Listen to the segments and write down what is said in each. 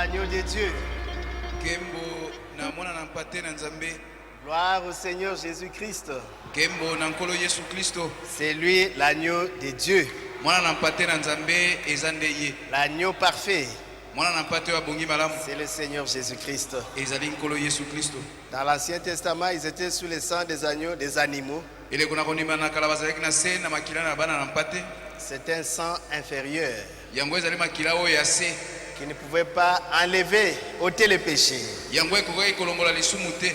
l'agneau de Dieu. Kembo na mwana na mpate na Nzambe. Gloire au Seigneur Jésus-Christ. Kembo na nkolo Yesu Kristo. C'est lui l'agneau de Dieu. Mwana na mpate na Nzambe ezande ye. L'agneau parfait. Mwana na mpate wa bongi malamu. C'est le Seigneur Jésus-Christ. Ezali nkolo Yesu Kristo. Dans l'Ancien Testament, ils étaient sous le sang des agneaux, des animaux. Ele kuna konima na kala bazalaki na se na makila na bana na mpate. C'est un sang inférieur Yango ezali makila oyo ya se. qui ne pouvait pas enlever, ôter le péché. Yango ekoki kolongola lisumu te.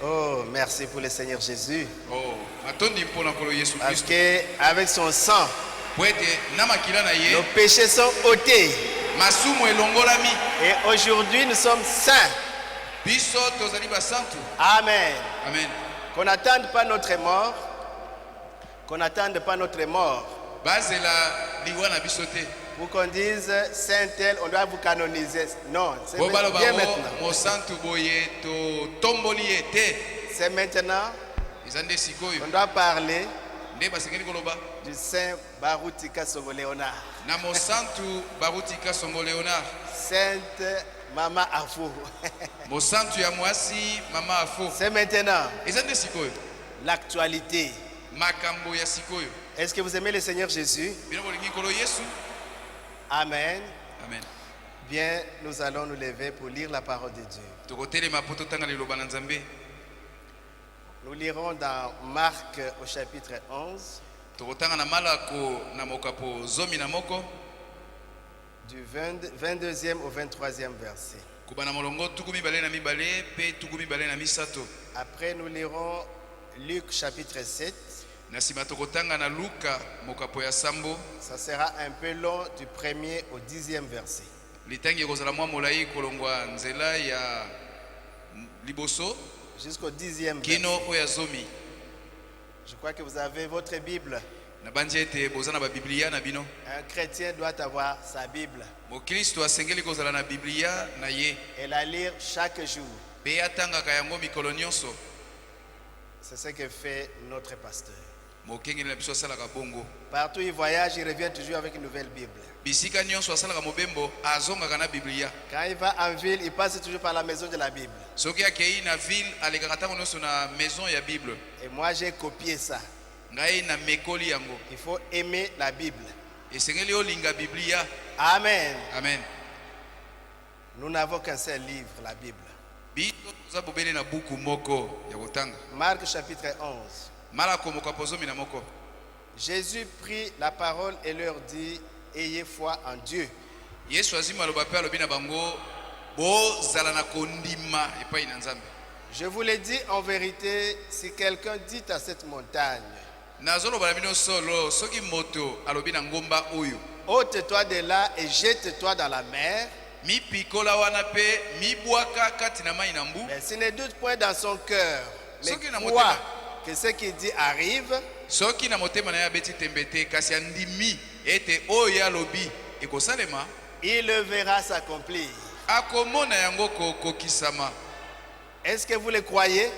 Oh, merci pour le Seigneur Jésus. Oh, atondi mpona nkolo Yesu Parce Kristo. qu'avec son sang, Poete na makila na ye. nos péchés sont ôtés. Masumu elongolami. Et aujourd'hui, nous sommes saints. Biso tozali basantu. Amen. Amen. Qu'on n'attende pas notre mort. Qu'on n'attende pas notre mort. Bazela liwa na biso te. Pour qu'on dise, Saint tel, on doit vous canoniser. Non, c'est bien maintenant. Mosantu boye to tomboli ete. C'est maintenant. Izande sikoyo. On doit parler Nde basengeli koloba. du Saint Barutika Songo Léonard. Na mosantu barutika songo Léonard. Sainte Mama Afou. Mosantu ya mwasi mama afo. C'est maintenant Izande sikoyo. l'actualité. Makambo ya sikoyo. Est-ce que vous aimez le Seigneur Jésus? Bino bolingi kolo Yesu. Amen. Amen. Bien, nous allons nous lever pour lire la parole de Dieu. Tokotelema poto tanga liloba na Nzambe. Nous lirons dans Marc au chapitre 11, Tokotanga na malako na mokapo zomi na moko. du 22e au 23e verset. Kubana molongo tuku mibale na mibale pe tuku mibale na misato. Après, nous lirons Luc chapitre 7. Na sima tokotanga na Luka mokapo ya sambo. Ça sera un peu long du 1er au 10e verset. Litangi ekozala mwa molai kolongwa nzela ya liboso Jusqu'au 10e kino verset. oya zomi. Je crois que vous avez votre Bible. Na bandi ete bozana ba biblia na bino. Un chrétien doit avoir sa Bible Mokristo asengeli kozala na biblia na ye. et la lire chaque jour. Pe atangaka yango mikolo nyonso. C'est ce que fait notre pasteur. Mokengeli na biso asalaka bongo. Partout où il voyage, il revient toujours avec une nouvelle Bible. Bisika nyonso asalaka mobembo azongaka na biblia. Quand il va en ville, il passe toujours par la maison de la Bible. Soki akei na ville alekaka ntango nyonso na maison ya bible. Et moi, j'ai copié ça. Ngai na mekoli yango. Il faut aimer la Bible. Esengeli olinga biblia. Amen. Amen. Nous n'avons qu'un seul livre, la Bible. Biso toza bobele na buku moko ya kotanga. Marc chapitre 11. Malako mokapo zomi na moko. Jésus prit la parole et leur dit, ayez foi en Dieu. Yesu azima aloba pe alobi na bango bozala na kondima epai na Nzambe. Je vous l'ai dit en vérité, si quelqu'un dit à cette montagne, Nazoloba na bino solo soki moto alobi na ngomba oyo ôte-toi de là et jette-toi dans la mer, mi pikola wana pe mi bwaka kati na mai na mbu. mais s'il ne doute point dans son cœur, mais Soki na croit motema. que ce qu'il dit arrive, Soki na motema na ye abeti tembe te kasi andimi ete oyo alobi ekosalema il le verra s'accomplir. akomona yango kokisama. Est-ce que vous le croyez?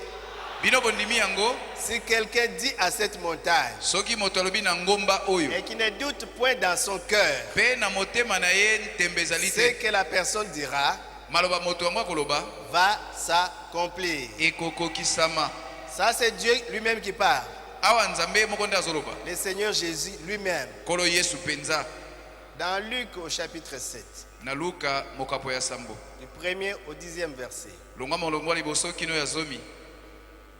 Bino bondimi yango. Si quelqu'un dit à cette montagne Soki moto alobi na ngomba oyo et qui ne doute point dans son cœur, pe na motema na ye tembe ezali ce te, que la personne dira maloba moto yango akoloba va s'accomplir. ekokokisama. Ça, c'est Dieu lui-même qui parle. Awa Nzambe moko nde azoloba. Le Seigneur Jésus lui-même. Kolo Yesu penza. Dans Luc au chapitre 7, Na Luka mokapo ya sambo. du 1er au 10e verset. Longa molongo liboso kino ya zomi.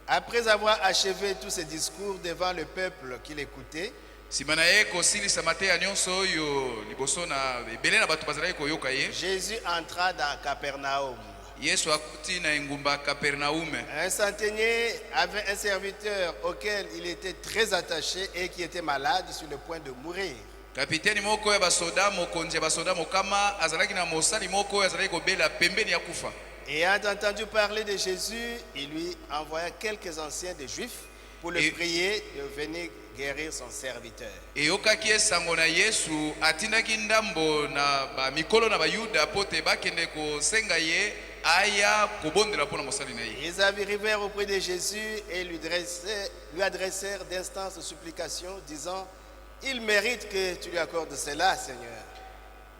Après avoir achevé tous ces discours devant le peuple qui l'écoutait, Sima na ye kosilisa mateya nyonso oyo liboso na ebele na bato bazalaki koyoka ye. Jésus entra dans Capernaum. Yesu akuti na engumba Kapernaume. Un centenier avait un serviteur auquel il était très attaché et qui était malade sur le point de mourir. Kapiteni moko ya basoda mokonzi ya basoda mokama azalaki na mosali moko oyo azalaki kobela pembeni ya kufa. Ayant entendu parler de Jésus, il lui envoya quelques anciens des Juifs pour le prier de venir guérir son serviteur. Eyokaki esango na Yesu atindaki ndambo na bamikolo na bayuda po te bakende kosenga ye aya kobondela mpona mosali na ye. Ils arrivèrent auprès de Jésus et lui adressèrent d'instances de supplication, disant, il mérite que tu lui accordes cela, Seigneur.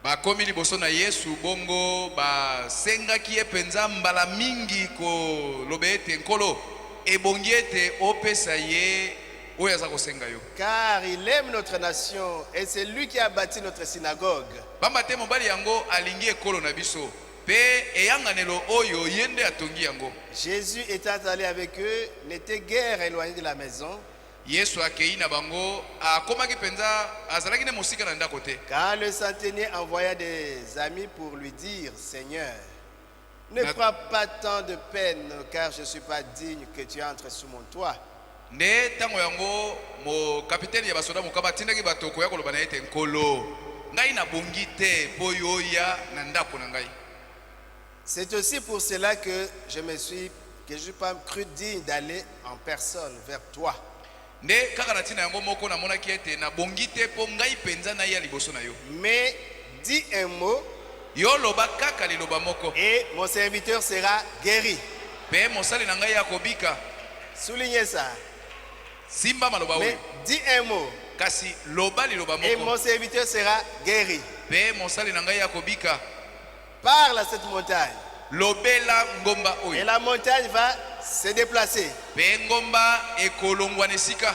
bakomi liboso na Yesu bongo basengaki ye penza mbala mingi koloba ete nkolo ebongi ete opesa ye oyo aza kosenga yo, car il aime notre nation et c'est lui qui a bâti notre synagogue. pamba te mobali yango alingi ekolo na biso pe eyanganelo oyo ye nde atongi yango. Jésus étant allé avec eux n'était guère éloigné de la maison. Yesu akei na bango akomaki penza azalaki ne mosika na ndako te. Quand le centenier envoya des amis pour lui dire: Seigneur, ne prends pas tant de peine, car je ne suis pas digne que tu entres sous mon toit. Nde tango yango mo kapiteni ya basoda mokaba atindaki bato koya koloba na ete nkolo ngai na bongi te po yoya na ndako na ngai. C'est aussi pour cela que je n'ai pas cru digne d'aller en personne vers toi. Nde kaka na tina yango moko na monaki ete na bongi te po ngai penza na ya liboso na yo. Mais dis un mot Yo loba kaka liloba moko et mon serviteur sera guéri. pe mosali na ngai akobika. Soulignez ça. Simba maloba Mais oyo. dis un mot Kasi loba liloba et moko mon serviteur sera guéri. pe mosali na ngai akobika. Parle à cette montagne Lobela ngomba et oyo la montagne va se déplacer. pe ngomba ekolongwa na esika.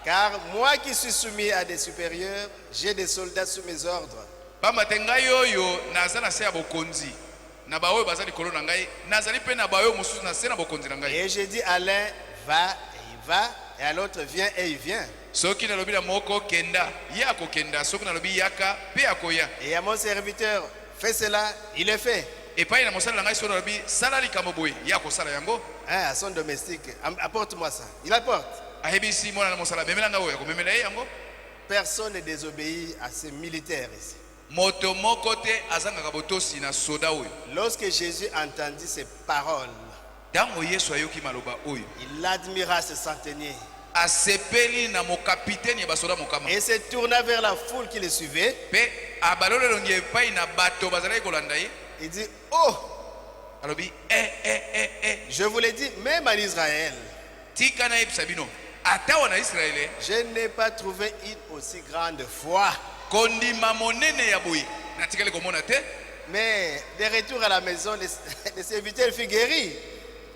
Car moi qui suis soumis à des supérieurs, j'ai des soldats sous mes ordres. Pamba te ngai oyo naza na se ya bokonzi na baoyo baza likolo na ngai nazali pe na baoyo mosusu na se na bokonzi na ngai. Et je dis à l'un, va et il va, et à l'autre, viens et il vient. Soki nalobi na moko kenda ye akokenda, soki nalobi yaka pe akoya. Et à mon serviteur, fais cela, il le fait. Epai na mosali na ngai soki nalobi sala likambo boye ye akosala yango. Hein, à son domestique, apporte-moi ça. Il apporte. Ayebisi mwana na mosala memela ngai oyo akomemela ye yango. Personne ne désobéit à ces militaires ici. Moto moko te azangaka botosi na soda oyo. Lorsque Jésus entendit ces paroles, Ntango Yesu ayoki maloba oyo il admira ce centenier asepeli na mokapiteni ya basoda mokama et se tourna vers la foule qui le suivait. pe abaloli elongi epai na bato bazalaki kolanda ye. Il dit: Oh, Alobi je vous l'ai dit, même en Israël, tika na yebisa bino ata wana Israele je n'ai pas trouvé une aussi grande foi. kondima monene ya boye natikali komona te. Mais de retour à la maison, le serviteur fut guéri.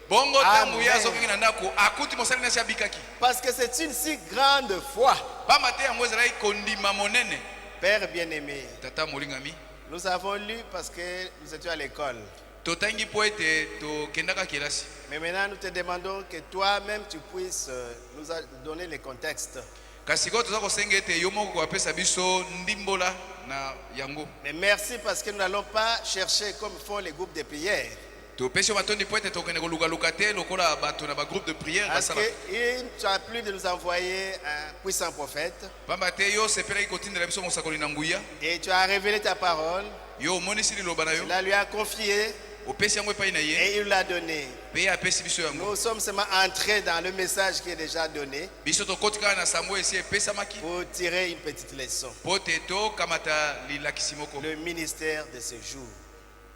Bongo tangu Amen. ya azokaki na ndako akuti mosali nasi abikaki. Parce que c'est une si grande foi. Pamba te yango ezalaki kondima monene. Père bien-aimé, Tata molingami nous avons lu parce que nous étions à l'école. totangi po ete tokendaka kelasi. Mais maintenant, nous te demandons que toi-même, tu puisses nous donner les contextes. Kasi ko toza kosenga ete yo moko kopesa biso ndimbola na yango. Mais merci parce que nous n'allons pas chercher comme font les groupes de prière. Topesi yo matondi po ete tokende kolukaluka te lokola bato na bagroupe de prière Parce basala. qu'il tu as plu de nous envoyer un puissant prophète. Pamba te yo sepelaki kotindela biso mosakoli na nguya. Et tu as révélé ta parole. Yo omonisi liloba na yo. Tu la lui as confiée Opesi yango epai na ye. et il l'a donné. Pe apesi biso yango. Nous sommes seulement entrés dans le message qui est déjà donné Biso tokoti kaka na sango esi epesamaki. pour tirer une petite leçon. Po te tokamata lilakisi moko. Le ministère de ce jour.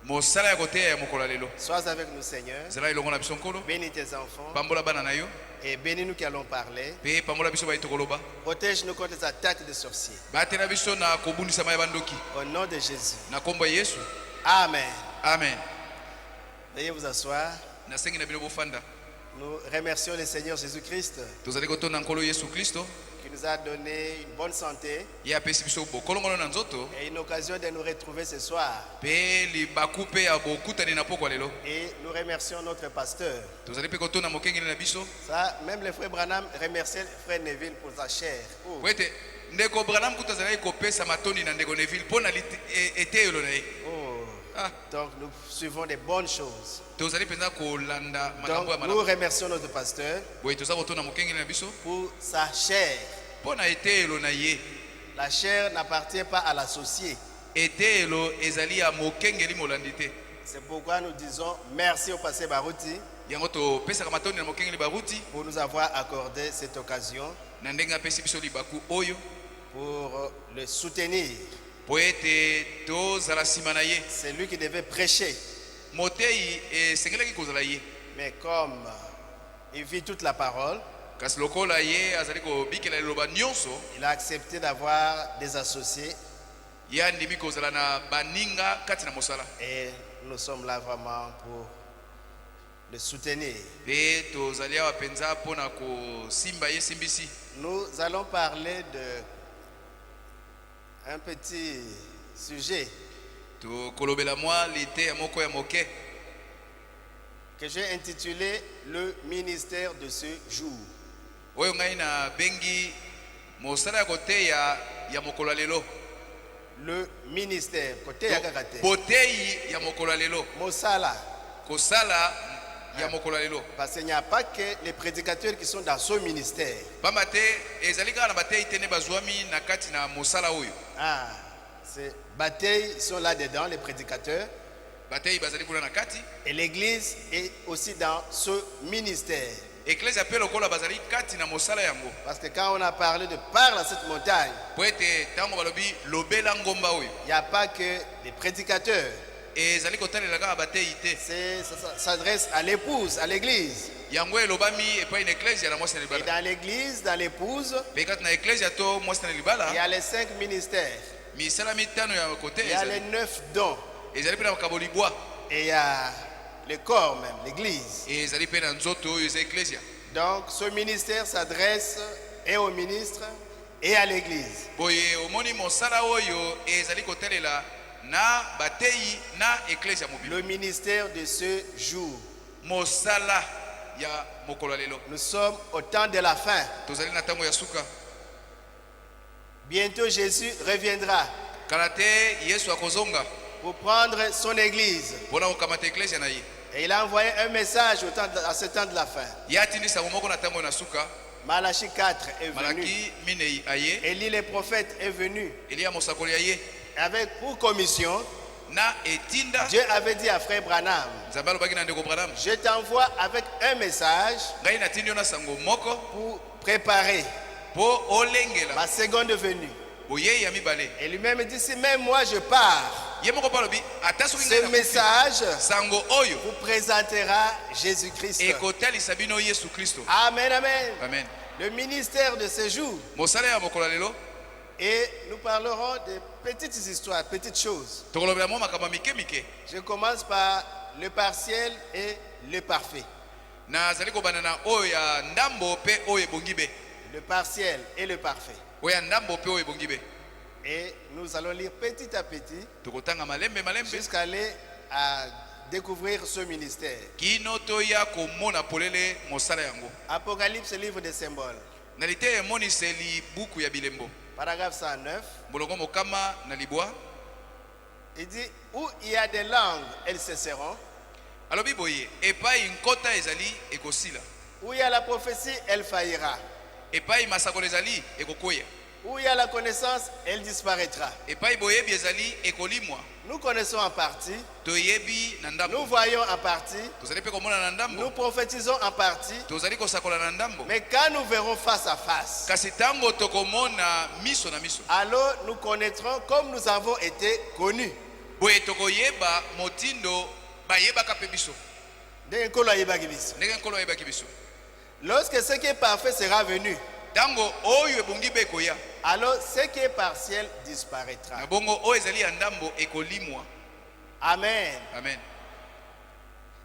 Mosala ya koteya ya mokolo lelo. Sois avec nous, Seigneur. Zala ilongo na biso nkolo. Bénis tes enfants Pambola bana na yo. et bénis nous qui allons parler. Pe pambola biso baito koloba. Protège-nous contre les attaques des sorciers. Batela biso na kobundisa maya bandoki. Au nom de Jésus. Na kombo ya Yesu. Amen. Amen. Veuillez vous asseoir. Nasengi na bino bofanda. Nous remercions le Seigneur Jésus-Christ Tozali kotonda nkolo Yesu Kristo. qui nous a donné une bonne santé Ye apesi biso bokolongono na nzoto. et une occasion de nous retrouver ce soir. Pe libaku pe ya bokutani na pokwa lelo. Et nous remercions notre pasteur. Tozali pe kotonda mokengeli na biso. Ça, même le frère Branham remerciait le frère Neville pour sa chair. Oh, Po ete ndeko Branham kuta azalaki kopesa matoni na ndeko Neville mpo na eteyelo na ye. oh. Ah, Donc nous suivons des bonnes choses. tozali mpenza kolanda makambo ya Donc nous malamu. remercions notre pasteur Boye toza kotonda mokengeli na biso pour sa chair. mpo na eteyelo na ye. La chair n'appartient pas à l'associé. Eteyelo ezali ya mokengeli molandi te. C'est pourquoi nous disons merci au pasteur Barouti Yango topesaka matoni na mokengeli baruti pour nous avoir accordé cette occasion na ndenge apesi biso libaku oyo pour le soutenir. po ete tozala nsima na ye. C'est lui qui devait prêcher. Motei esengelaki kozala ye. Mais comme il vit toute la parole, kasi lokola ye azali kobikela liloba nyonso il a accepté d'avoir des associés ye andimi kozala na baninga kati na mosala Et nous sommes là vraiment pour le soutenir. pe tozali awa mpenza mpona kosimba ye simbisi. Nous allons parler de un petit sujet tokolobela mwa lite ya moko ya moke que j'ai intitulé le ministère de ce jour. oyo ngai na bengi mosala ya koteya ya mokolo ya lelo. Le ministère, côté Yakakate. Boteyi ya mokolo ya lelo, Mosala. kosala ya mokolo ya lelo. Parce qu'il n'y a pas que les prédicateurs qui sont dans ce ministère. Pamba te ezali kaka na bateyi tene bazwami na kati na mosala oyo. Ah, c'est bataille, ils sont là-dedans, les prédicateurs. Bateyi bazali kuna na kati. Et l'église est aussi dans ce ministère. Eklezia pe lokola bazali kati na mosala yango. Parce que quand on a parlé de parle à cette montagne, Po ete tango balobi lobela ngomba oyo. il n'y a pas que les prédicateurs. Ezali kotalela kaka bateyi te. Ça s'adresse à l'épouse, à l'église. Yango elobami epai na eklezia na mwasi na Et libala. dans l'église, dans l'épouse, Pe kati na eklezia to mwasi na il y libala. a les 5 ministères. Misala mitano ya kote Il y a les 9 dons. ezali pe na makabo libwa. Et il y a le corps même, l'église. Ezali pe na nzoto oyo eza eklezia. Donc ce ministère s'adresse et au ministre et à l'église. Boye omoni mosala oyo ezali kotelela na bateyi na eklezia mobile. Le ministère de ce jour. Mosala ya mokolo ya lelo. Nous sommes au temps de la fin. Tozali na tango ya suka. Bientôt Jésus reviendra Kala te Yesu akozonga pour prendre son église. mpona kokamata eklezia na ye. Et il a envoyé un message à ce temps de la fin. Ye atindisango moko na tango na suka. Malachie 4 est venu. Malaki minei aye. Élie le prophète est venu Eliya mosakoli ya ye avec pour commission. na etinda. Dieu avait dit à frère Branham, Nzambe alobaki na ndeko Branham, je t'envoie avec un message ngai natindi yo na sango moko pour préparer mpo olengela ma seconde venue. boyei ya mibale. Et lui-même dit, si même moi je pars, Ye moko mpe alobi ata soki ce ngai nakufi, message sango oyo vous présentera Jésus-Christ. ekotalisa bino Yesu Kristo. Amen, amen. Amen. Le ministère de ce jour. Mosala ya mokolo ya lelo Et nous parlerons de petites histoires, petites choses. tokolobela mo makambo mike mike. Je commence par le partiel et le parfait. Nazali kobanda na oyo ya ndambo mpe oyo ebongi be. Le partiel et le parfait. Oyo ya ndambo mpe oyo ebongi be. Et nous allons lire petit à petit Tokotanga malembe malembe jusqu'à aller à découvrir ce ministère. kino toya komona polele mosala yango. Apocalypse, livre des symboles. Na lite emoniseli buku ya bilembo. Paragraphe 109. Molongo mokama na libwa. Il dit, où il y a des langues, elles cesseront. Alobi boye epai nkota ezali ekosila. Où il y a la prophétie, elle faillira. Epai masakolo ezali ekokoya. Où il y a la connaissance, elle disparaîtra. Epai boyebi ezali ekolimwa. Nous connaissons en partie, Toyebi na ndambo. nous voyons en partie, Tozali pe komona na ndambo. nous prophétisons en partie, Tozali kosakola na ndambo. mais quand nous verrons face à face, Kasi tango tokomona miso na miso. alors nous connaîtrons comme nous avons été connus. Boye tokoyeba motindo bayebaka pe biso. Ndenge nkolo ayebaki biso. Ndenge nkolo ayebaki biso. Lorsque ce qui est parfait sera venu, Tango oyo ebongi be koya. alors ce qui est partiel disparaîtra. Na bongo oyo ezali ya ndambo ekolimwa. Amen. Amen.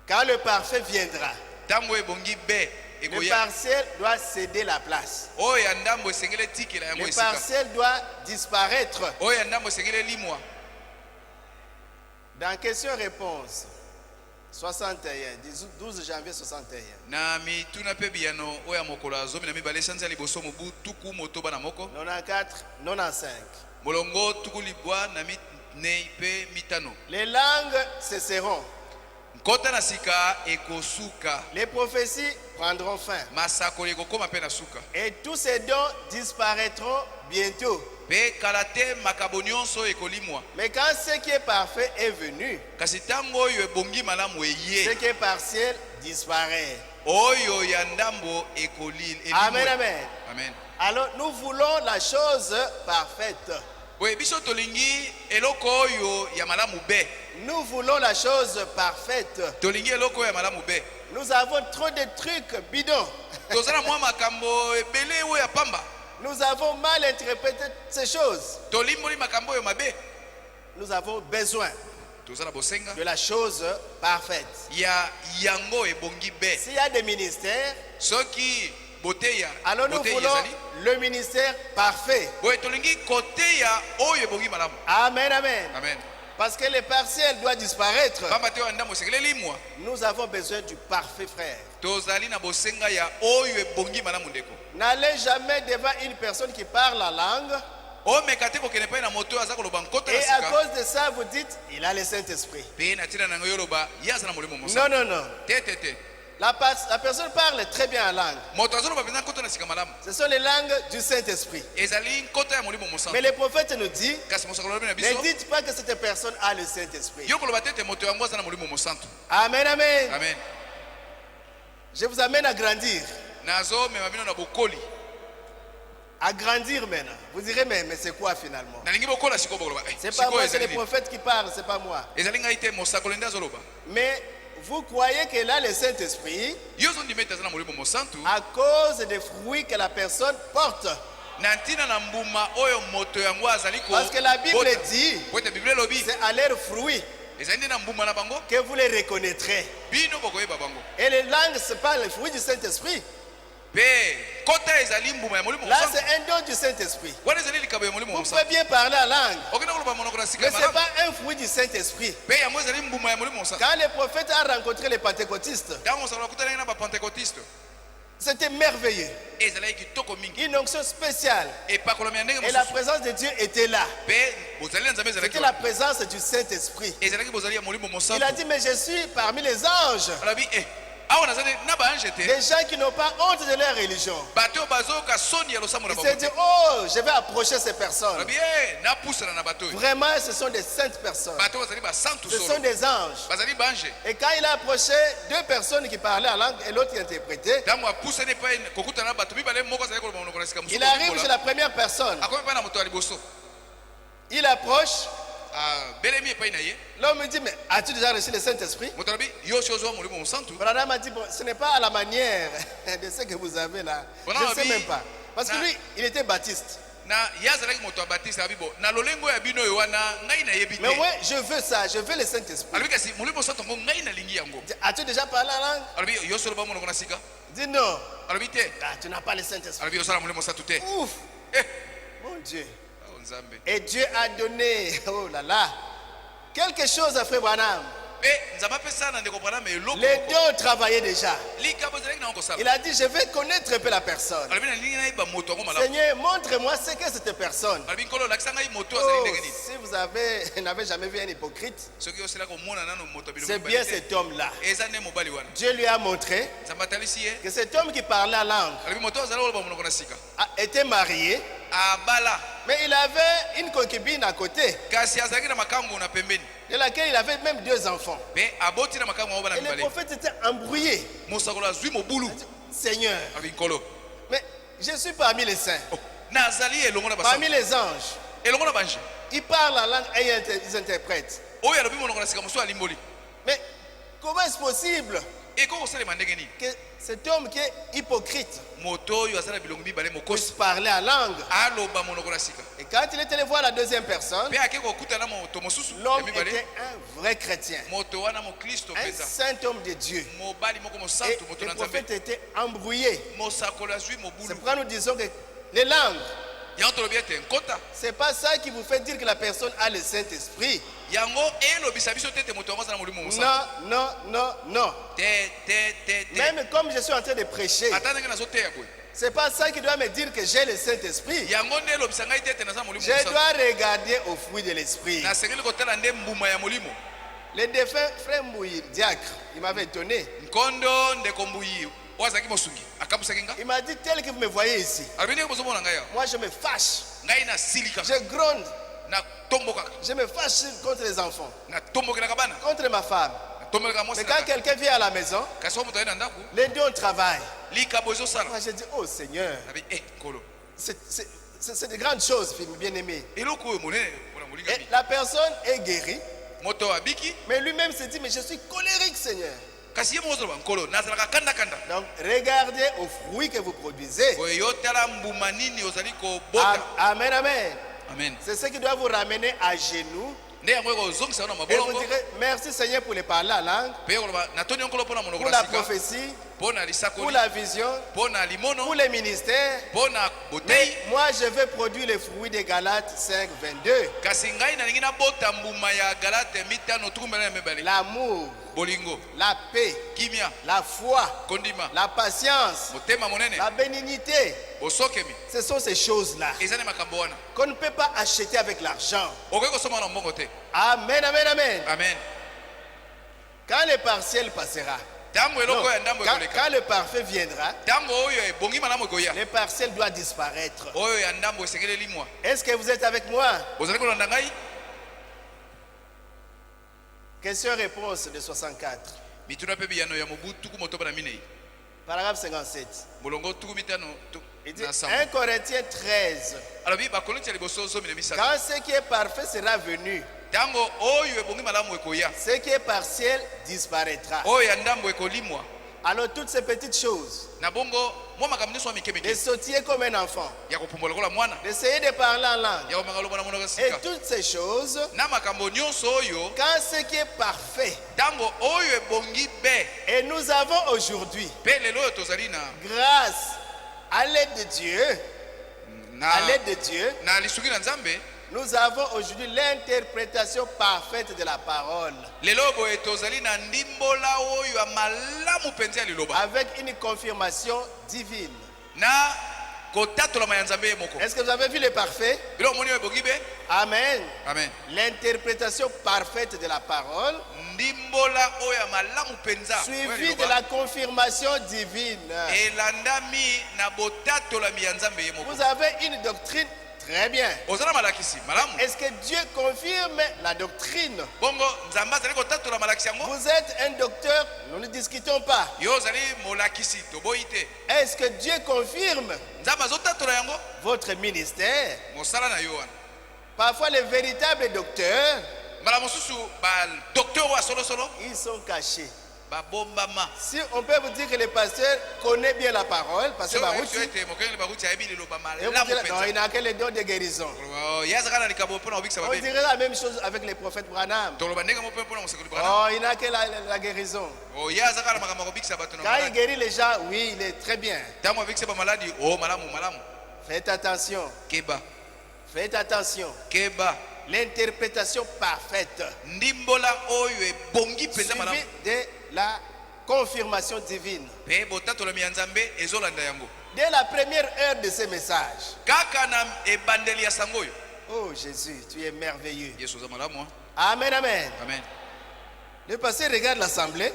Quand le parfait viendra, Tango ebongi be le ekoya. partiel doit céder la place. Oyo ya ndambo esengeli tikela yango Le esika. partiel doit disparaître. Oyo ya ndambo esengeli limwa. Dans question-réponse 61, 12 janvier 61, Na mituna pe biyano oyo ya mokolo ya zomi na mibale sanza liboso mobu tuku motoba na moko. 94, 95. Molongo tuku libwa na mitnei pe mitano. Les langues cesseront. Nkota na sika ekosuka. Les prophéties prendront fin. Masakoli ekokoma pe na suka. Et tous ces dons disparaîtront bientôt. Pe kalate makabo nyonso ekolimwa. Mais quand ce qui est parfait est venu, Kasi tango oyo ebongi malamu ce eye. qui est partiel disparaît. Oyo ya ndambo ekolil. Amen, amen. Amen. Alors nous voulons la chose parfaite. Boye biso tolingi eloko oyo ya malamu be. Nous voulons la chose parfaite. Tolingi eloko oyo ya malamu be. Nous avons trop de trucs bidons. Tozana mwa makambo ebele oyo ya pamba. Nous avons mal interprété ces choses. Tolimboli makambo oyo mabe. nous avons besoin tozala bosenga de la chose parfaite. ya yango ebongi be S'il y a des ministères, soki boteya alors nous boteya voulons ezali le ministère parfait. boye tolingi koteya oyo ebongi malamu. Amen, amen. Amen. Parce que les partiels doivent disparaître. pamba te oyo ndambo esekeleli mwa Nous avons besoin du parfait frère. tozali na bosenga ya oyo ebongi malamu ndeko. N'allez jamais devant une personne qui parle la langue omeka te kokende epai na moto oyo aza koloba nkota na et à sika cause de ça vous dites il a le Saint-Esprit. mpe na ntina na yango yo oloba ye aza na molimo Non, mosantu non, non. te La personne parle très bien en langue. moto azoloba mpenza nkota na sika malamu Ce sont les langues du Saint-Esprit. ezali nkota ya molimo Mais mosantu le prophète nous dit, kasi mosakolo lobi na ne biso dites pas que cette personne a le Saint-Esprit. yo koloba te ete moto yango aza na molimo mosantu. Amen, amen. Amen. Je vous amène à grandir. nazomema bino na bokoli À grandir maintenant. Vous direz, mais c'est quoi finalement? nalingi bokola sikoyo bokoloba C'est pas moi, c'est ezali les nini? prophètes qui parlent, c'est pas moi. ezali ngai te mosakolo nde azoloba Mais vous croyez qu'elle a le Saint-Esprit yo ozondima ete aza na molimo mosantu à cause des fruits que la personne porte. na ntina na mbuma oyo moto yango azali Parce que la Bible dit, po ete biblia elobi c'est à leurs fruits ezali nde na mbuma na bango que vous les reconnaîtrez. bino bokoyeba bango Et les langues, c'est pas le fruit du Saint-Esprit. mpe kota ezali mbuma ya molimo Là, mosantu c'est un don du Saint-Esprit. wana ezali likabo ya molimo Vous mosantu pouvez bien parler en langue, okenda koloba monoko na sika mais ya ce n'est malamu pas un fruit du Saint-Esprit. mpe yango ezali mbuma ya molimo mosantu. Quand le prophète a rencontré les pentecôtistes, ntango mosakolo akutanaki na bapentekotiste c'était merveilleux. ezalaki kitoko mingi Une onction spéciale. epakolomi ya ndenge Et la mosusu présence de Dieu était là. mpe bozali na nzambe ezalaki C'était la présence du Saint-Esprit. ezalaki bozali ya molimo Il mosantu a dit, mais je suis parmi les anges. alobi awa nazali na baange te Des gens qui n'ont pas honte de leur religion. bato oyo bazoyoka soni ya losambo na Il bango s'est dit, oh, je vais approcher ces personnes. alobi napusana na bato oyo Vraiment, ce sont des saintes personnes. bato oyo bazali basantu Ce sont solo des anges. bazali baange Et quand il a approché deux personnes qui parlaient en langue et l'autre qui interprétait, ntango apusani epai kokutana na bato mibale moko azali koloba monoko na sika mosusu il arrive chez kokola. la première personne. akomi epai na moto ya liboso Il approche. belemi epai na ye L'homme me dit, mais as-tu déjà reçu le Saint-Esprit? moto alobi yo si ozwa molimo mosantu Branham a dit, bon, ce n'est pas à la manière de ce que vous avez là. Je Branham ne sais a dit, même pas. Parce que na- lui, il était baptiste. na ye azalaki moto ya batiste abi bo na lolengo ya bino oyo wana ngai nayebi Mais te ouais, je veux ça, je veux le Saint-Esprit. alobi kasi molimo mosantu yango ngai nalingi yango Il dit, as-tu déjà parlé en langue? alobi yo si oloba monoko na sika Il dit non. alobi te Ah, tu n'as pas le Saint-Esprit. alobi osala molimo mosantu te Ouf, Eh, mon Dieu. oh nzambe Et Dieu a donné, oh là là, quelque chose à Frère Branham. mpe nzambe apesa na ndeko braname eloko Les moko. deux travaillaient déjà. likabo ezalaki nango Il kosala a dit, je vais connaître un peu la personne. alobi nalingi nayeba moto yango malamu Seigneur, montre-moi ce qu'est cette personne. alobi nkolo olakisa ngai moto azali Oh, ndenge nini si vous n'avez jamais vu un hypocrite, soki osila komona nano moto ya biloko c'est mibale bien te, cet homme-là. eza nde mobali wana Dieu lui a montré nzambe atalisi ye que cet homme qui parlait en langue alobi moto oyo azali koloba monoko na sika était marié, abala mais il avait une concubine à côté, kasi azalaki na makambo na pembeni de laquelle il avait même deux enfants. mpe aboti na makambo yango bana Et le mibale prophète était embrouillé. mosakolo azwi mobulu Seigneur, alobi nkolo mais je suis parmi les saints, oh, nazali elongo na parmi basantu les anges. elongo na bange Ils parlent en langue et ils interprètent. oyo alobi monoko na sika mosusu alimboli Mais comment est-ce possible eko kosalema ndenge nini que cet homme qui est hypocrite moto oyo aza na bilongo mibale puisse mokosi parler en langue? aloba monoko na sika Et quand il est allé voir la deuxième personne, mpe ake kokutana moto mosusu ya l'homme mibale était un vrai chrétien, moto wana mokristo un mpenza saint homme de Dieu. mobali moko Et mosantu moto le na nzambe prophète était embrouillé. mosakolo azwi C'est mobulu pourquoi nous disons que les langues, yango tolobi ete nkota c'est pas ça qui vous fait dire que la personne a le Saint-Esprit. yango elobisa biso te ete moto yango aza na molimo mosantu Non, non, non, non. te Même comme je suis en train de prêcher, ata ndenge nazoteya boye c'est pas ça qui doit me dire que j'ai le Saint-Esprit. yango nde elobisa ngai te ete naza molimo Je mosantu dois regarder au fruit de l'Esprit. nasengeli kotala nde mbuma ya molimo Le défunt frère Mbouyi, diacre, il m'avait étonné. nkondo ndeko mbuyi oyo azalaki mosungi akabusaki nga Il m'a dit, tel que vous me voyez ici, alobi ndenge bozomona ngai awa moi je me fâche, ngai nasilika je gronde, natombokaka je me fâche contre les enfants, natombokelaka bana contre ma femme. natombolaka mwasi Mais na quand nga. quelqu'un vient à la maison, kasi oyo moto aye na ndako les deux on travaille. likabo ezosala Moi j'ai dit, oh Seigneur, nabi nkolo c'est de grandes choses, bien aimé. eloko oyo monene mpona molinga Et la personne est guérie, moto oyo abiki mais lui-même se dit, mais je suis colérique, Seigneur. kasi ye moko ozoloba nkolo nazalaka kandakanda Donc regardez aux fruits que vous produisez. boye yo tala mbuma nini ozali kobota Amen, amen. amen C'est ce qui doit vous ramener à genoux nde yango ekozongisa na Et vous mabolongo direz, merci Seigneur pour les parler la langue, pe koloba natoni onkolo mpona monoko pour na la sika prophétie, mpona pour lisakoli la vision, mpona limono pour les ministères. mpona Mais botei moi, je vais produire les fruits des Galates 5, 22. kasi ngai nalingi nabota mbuma ya galate mitano tukumbela na mibale L'amour, bolingo la paix, kimia la foi, kondima la patience, motema monene la bénignité. bosokemi Ce sont ces choses-là eza ne makambo wana qu'on ne peut pas acheter avec l'argent. okoki kosomba na mbongo te Amen, amen, amen. amen Quand le partiel passera, ntango non, eloko ya ndambo quand ekoleka le parfait viendra, ntango oyo ebongi malamu ekoya le partiel doit disparaître. oyo ya ndambo esekeleli mwa Est-ce que vous êtes avec moi? bozali kolanda ngai Question-réponse de 64. mituna mpe biyano ya mobu tuku motoba na minei Paragraphe 57. molongo tuku mitano Il dit na 1 sambo Corinthiens 13. alobi bakorinti ya liboso zomi na misato Quand ce qui est parfait sera venu, ntango oyo ebongi malamu ekoya ce qui est partiel disparaîtra. oyo ya ndambo ekolimwa Alors toutes ces petites choses, na bongo mwa makambo nyonso ya mike de mike sautiller comme un enfant, ya kopumbwa lokola mwana d'essayer de parler en langue, ya komaka loba na monoko ya et sika toutes ces choses, na makambo nyonso oyo quand ce qui est parfait, ntango oyo ebongi be et nous avons aujourd'hui, mpe lelo oyo tozali na grâce à l'aide de Dieu, à l'aide de Dieu, na lisuki na nzambe nous avons aujourd'hui l'interprétation parfaite de la parole, lelo boye tozali na ndimbola oyo ya malamu mpenza ya liloba avec une confirmation divine. na kotatolama ya nzambe ye moko Est-ce que vous avez vu le parfait? biloko moni oyo ebongi be Amen. amen L'interprétation parfaite de la parole, ndimbola oyo ya malamu mpenza oyo ya suivie de liloba, la confirmation divine. elandami na botatolami ya nzambe ye moko Vous avez une doctrine très bien. oza na malakisi malamu Est-ce que Dieu confirme la doctrine? bongo nzambe azali kotatola malakisi yango Vous êtes un docteur, nous ne discutons pas. yo ozali molakisi toboyi te Est-ce que Dieu confirme nzambe azotatola yango votre ministère? mosala na yo wana Parfois, les véritables docteurs, mbala mosusu badokteur oyo ya solosolo ils sont cachés. babombama Si on peut vous dire que le pasteur connaît bien la parole, parce que so oyebi Baruti, so ete mokengeli bakuti ayebi liloba et vous malamu direz, non, il mpenza n'a que le don de guérison. ye azaka na likambo mpona kobikisa On babe dirait la même chose avec les prophètes Branham. toloba ndenge mo mpe mpona mosekoli brana Oh, il n'a que la guérison. ye azaka na makambo ya kobikisa bato na Quand il maladi guérit les gens, oui, il est très bien. ntango abikisa bamaladi o malamu malamu Faites attention. keba Faites attention. keba L'interprétation parfaite, ndimbola oyo ebongi mpenza malamu suivie de la confirmation divine. mpe botatolami ya nzambe ezolanda yango Dès la première heure de ce message, kaka na ebandeli ya sango oyo oh Jésus, tu es merveilleux. yesu oza malamu hein? Amen, amen. amen Le pasteur regarde l'assemblée.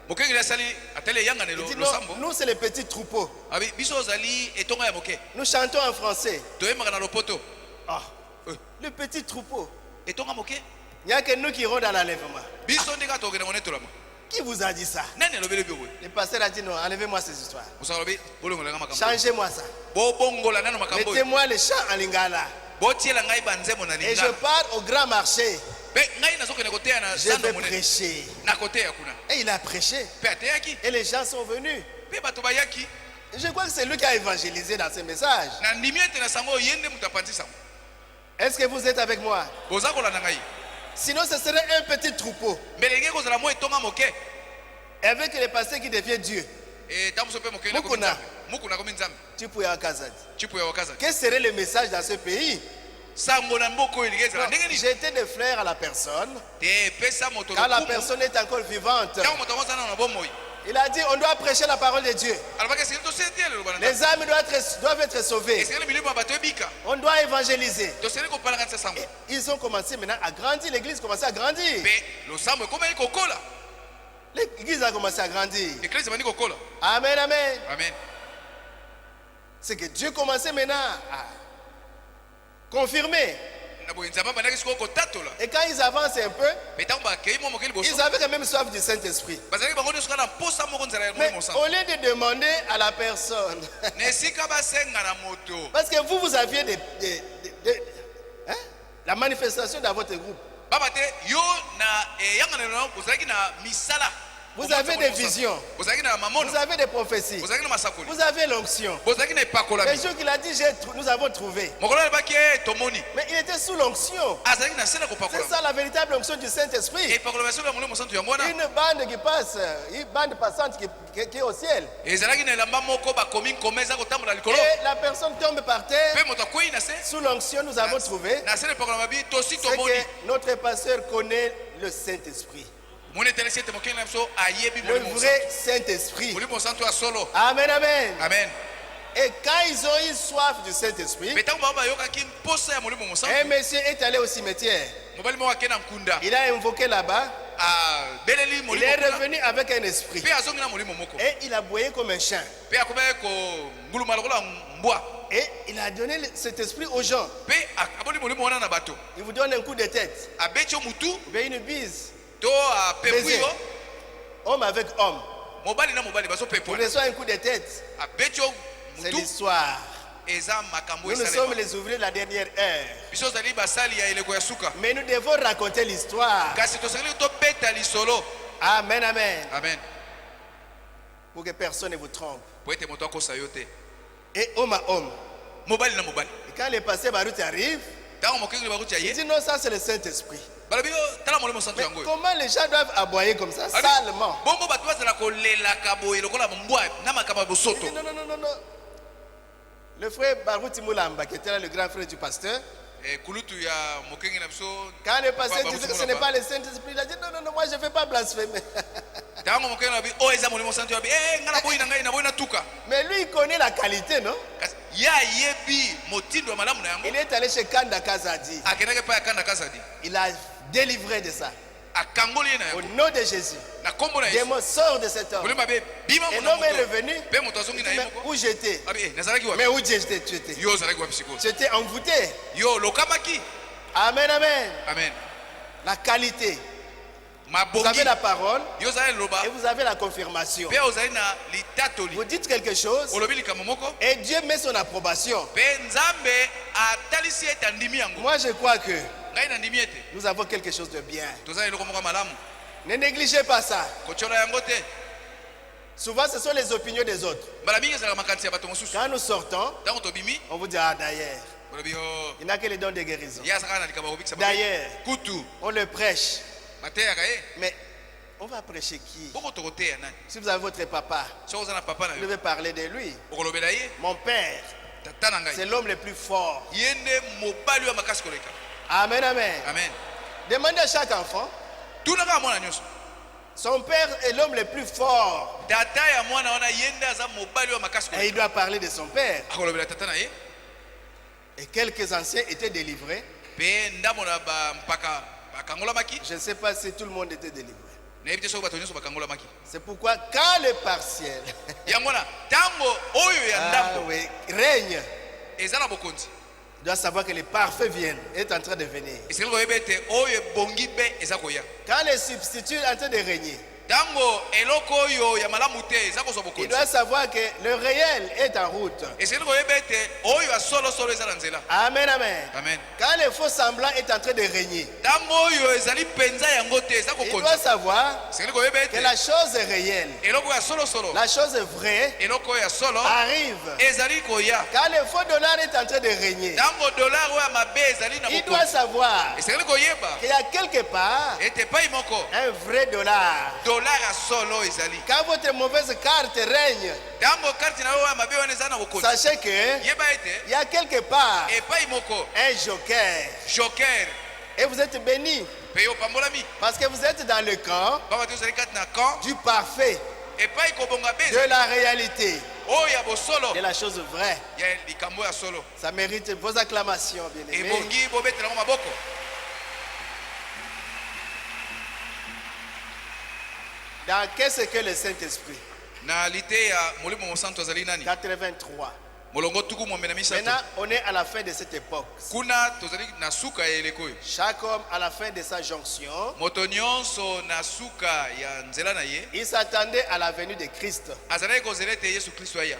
mokengeli asali atali eyanganelo Il dit non, losambo nous c'est les petits troupeaux. abi biso ozali etonga ya moke Nous chantons en français. toyembaka na lopoto Ah, le petit troupeau. etonga moke Il n'y a que nous qui irons dans l'enlèvement. biso ndenge atokende monetolama Qui vous a dit ça? nani alobeli bio boye Le pasteur a dit non, enlevez-moi ces histoires. mosaka lobi bolongolanga makambo Changez-moi ça. bobongola nano makambo oyo Mettez-moi les chants en lingala. botiela ngai banzembo na Et je lingala pars au grand marché. mpe ngai nazokende koteya na Je zando vais monene prêcher. na koteya kuna Et il a prêché. mpe ateyaki Et les gens sont venus. mpe bato bayaki Je crois que c'est lui qui a évangélisé dans ce message. na ndimi ete na sango oyo ye nde moto apanzi sango Est-ce que vous êtes avec moi? boza kolanda ngai Sinon, ce serait un petit troupeau. mbelenge kozala mo etonga moke Avec le pasteur qui devient Dieu. ntango mosusu mpe mokeli Mukuna. mukuna komi nzambe Tu peux y avoir Kazadi. chipu ya wakaza Quel serait le message dans ce pays? sango na mboka oyo elingi ezala Non, ndenge nini jeter des fleurs à la personne te epesa moto quand la lokumu personne est encore vivante. ntango moto yango aza nano na bomoi Il a dit on doit prêcher la parole de Dieu. alobaki esengeli toseli te liloba na Les âmes doivent être sauvées. esengeli milimo ya bato ebika On doit évangéliser. toseli kopalakanisa sango Ils ont commencé maintenant à grandir. L'église commence à grandir. mpe losambo ekomaki kokola L'église a commencé à grandir. eklesi ebandi kokola Amen, amen. amen C'est que Dieu commençait maintenant à confirmer. na boye nzambe abandaki sikoyo kotatola Et quand ils avancent un peu, mpe ntango bakei mwa moke liboso ils avaient quand même soif du Saint-Esprit. bazalaki bango nyonso kaka na mposa moko nzela ya Mais molimo au sango lieu de demander à la personne, na esika basenga na moto parce que vous aviez hein, la manifestation dans votre groupe. baba te yo na eyanganelo ozalaki na misala Vous avez des visions. Vous avez des prophéties. Vous avez l'onction. Le jour qu'il a dit, nous avons trouvé. Mais il était sous l'onction. C'est ça la véritable onction du Saint-Esprit. Une bande qui passe, une bande passante qui est au ciel. Et la personne tombe par terre. Sous l'onction, nous avons trouvé. C'est que notre pasteur connaît le Saint-Esprit. Le vrai Saint-Esprit. Amen, amen. Amen. Et quand ils ont eu soif du Saint-Esprit, un monsieur est allé au cimetière. Il a invoqué là-bas. Il est revenu avec un esprit. Et il a boyé comme un chien. Et il a donné cet esprit aux gens. Il vous donne un coup de tête. Une bise. Baiser. Homme avec homme. Il reçoit un coup de tête. C'est l'histoire. Nous sommes les ouvriers de la dernière heure. Mais nous devons raconter l'histoire. Amen, amen. Amen. Pour que personne ne vous trompe. Et homme à homme. Et quand le pasteur Baruch arrive, il dit non, ça c'est le Saint-Esprit. Mais comment les gens doivent aboyer comme ça, salement? Il dit non, non, non, non, non. Le frère Baruch Timulamba, qui était là, le grand frère du pasteur, quand le pasteur disait que ce n'est pas le Saint-Esprit, il a dit non, non, non, moi je ne vais pas blasphémer. Mais lui, il connaît la qualité, non? Il est allé chez Kanda Kazadi. Il a délivré de ça. Au nom de Jésus. Démon sort de cet homme. Et l'homme est revenu. Mais où j'étais? Mais où j'étais? Tu étais? Tu étais envoûté. Amen, amen. Amen. La qualité. Vous avez la parole et vous avez la confirmation. Vous dites quelque chose et Dieu met son approbation. Moi je crois que nous avons quelque chose de bien. Ne négligez pas ça. Souvent ce sont les opinions des autres. Quand nous sortons, on vous dit ah d'ailleurs, il n'a que les dons de guérison. D'ailleurs, on le prêche. Mais on va prêcher qui? Si vous avez votre papa, vous devez parler de lui. Mon père, c'est l'homme le plus fort. Amen, amen. Amen. Demandez à chaque enfant. Son père est l'homme le plus fort. Et il doit parler de son père. Et quelques anciens étaient délivrés. Je ne sais pas si tout le monde était délivré. C'est pourquoi quand le partiel règne, il doit savoir que le parfait vient, est en train de venir. Quand le substitut est en train de régner, il doit savoir que le réel est en route. Amen, amen. Amen. Quand le faux semblant est en train de régner, il doit savoir que la chose est réelle, la chose est vraie, arrive. Quand le faux dollar est en train de régner, il doit savoir qu'il y a quelque part un vrai dollar. Quand votre mauvaise carte règne, sachez qu'il y a quelque part un joker. Et vous êtes bénis parce que vous êtes dans le camp du parfait, de la réalité, de la chose vraie. Ça mérite vos acclamations, bien-aimés. Dans qu'est-ce que le Saint-Esprit? 83. Maintenant, on est à la fin de cette époque. Chaque homme, à la fin de sa jonction, il s'attendait à la venue de Christ.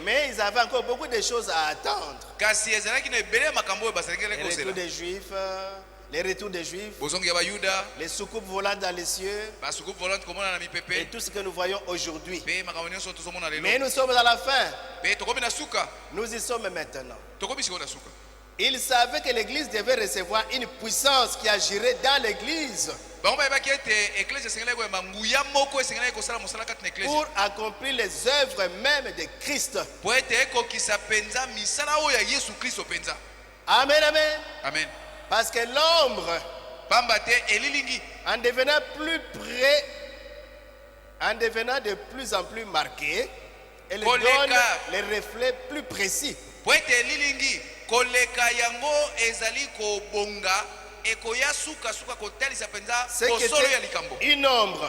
Mais ils avaient encore beaucoup de choses à attendre. Le retour des Juifs, les retours des Juifs, les soucoupes volantes dans les cieux, et tout ce que nous voyons aujourd'hui. Mais nous sommes à la fin. Nous y sommes maintenant. Il savait que l'Église devait recevoir une puissance qui agirait dans l'Église pour accomplir les œuvres même de Christ. Amen, amen. Amen. Parce que l'ombre, en devenant plus près, en devenant de plus en plus marquée, elle donne les reflets plus précis. C'est une ombre.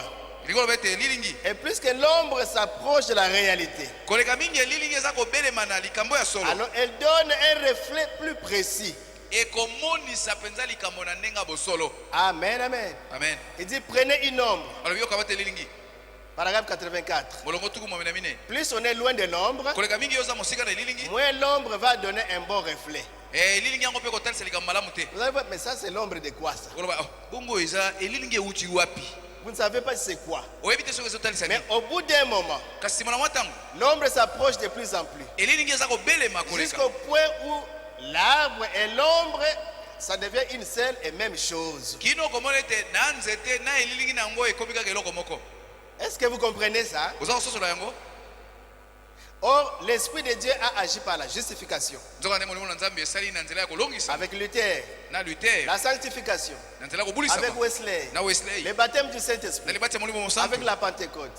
Et plus que l'ombre s'approche de la réalité, alors elle donne un reflet plus précis. Amen, amen. Amen. Il dit prenez une ombre. Paragraphe 84. Plus on est loin de l'ombre, moins l'ombre va donner un bon reflet. Vous allez voir, mais ça c'est l'ombre de quoi ça? Vous ne savez pas c'est quoi. Mais au bout d'un moment, l'ombre s'approche de plus en plus. Jusqu'au point où l'arbre et l'ombre, ça devient une seule et même chose. Est-ce que vous comprenez ça? Or, l'Esprit de Dieu a agi par la justification. Avec Luther, la sanctification. Avec Wesley, le baptême du Saint-Esprit. Avec la Pentecôte.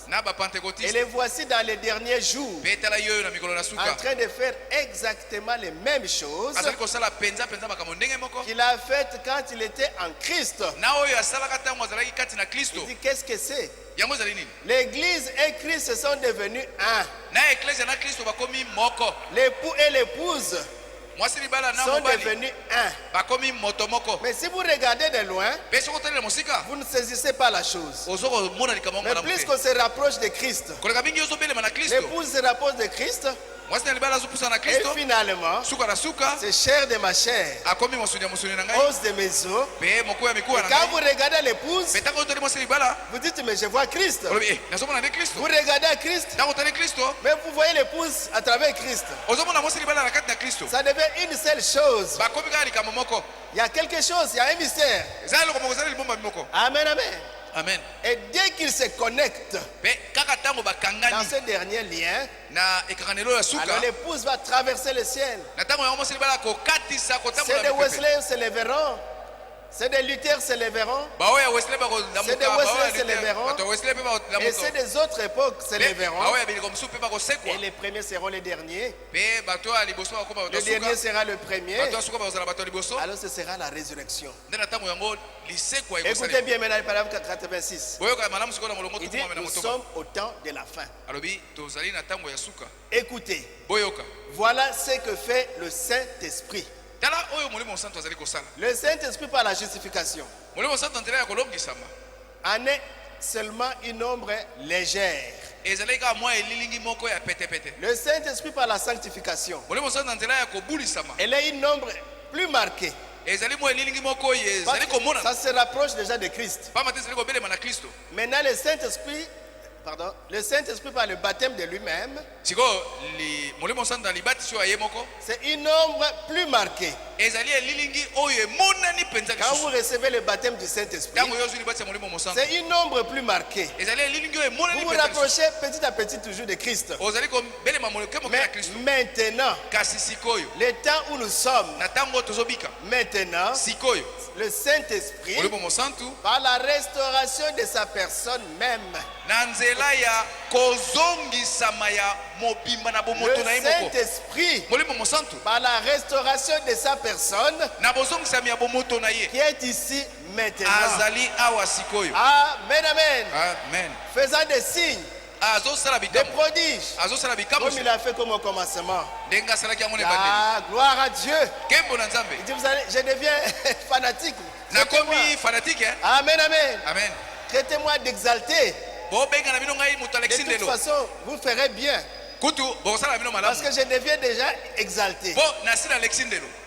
Et les voici dans les derniers jours en train de faire exactement les mêmes choses qu'il a faites quand il était en Christ. Il dit qu'est-ce que c'est? L'Église et Christ sont devenus un. L'époux et l'épouse sont devenus un. Mais si vous regardez de loin, vous ne saisissez pas la chose. Mais plus qu'on se rapproche de Christ, l'épouse se rapproche de Christ, et finalement, c'est chair de ma chair, os de mes os. Et quand vous regardez l'épouse, vous dites mais je vois Christ. Vous regardez à Christ, mais vous voyez l'épouse à travers Christ. Ça devient une seule chose. Il y a quelque chose, il y a un mystère. Amen, amen. Amen. Et dès qu'ils se connectent dans ce dernier lien, alors l'épouse va traverser le ciel. C'est de Wesley se les verront. C'est des Luther se les verront. C'est des Wesley se les verront. Et c'est des autres époques se les verront. Et les premiers seront les derniers. Le dernier sera le premier. Alors ce sera la résurrection. Écoutez bien maintenant le paragraphe 86. Il dit nous sommes au temps de la fin. Écoutez. Voilà ce que fait le Saint-Esprit. Le Saint-Esprit par la justification en est seulement une ombre légère. Le Saint-Esprit par la sanctification, elle est une ombre plus marquée. Ça se rapproche déjà de Christ. Maintenant le Saint-Esprit, le Saint-Esprit par le baptême de lui-même, c'est une ombre plus marquée. Quand vous recevez le baptême du Saint-Esprit, c'est une ombre plus marquée. Vous vous rapprochez petit à petit toujours de Christ. Mais maintenant, le temps où nous sommes, maintenant, le Saint-Esprit, par la restauration de sa personne même, le Saint-Esprit, par la restauration de sa personne, qui est ici maintenant. Amen, amen. Amen. Faisant des signes, des prodiges, comme il a fait comme au commencement. Ah, gloire à Dieu. Il dit, je deviens fanatique. Amen, amen. Amen. Traitez-moi d'exalté. De toute façon, vous ferez bien. Parce que je deviens déjà exalté.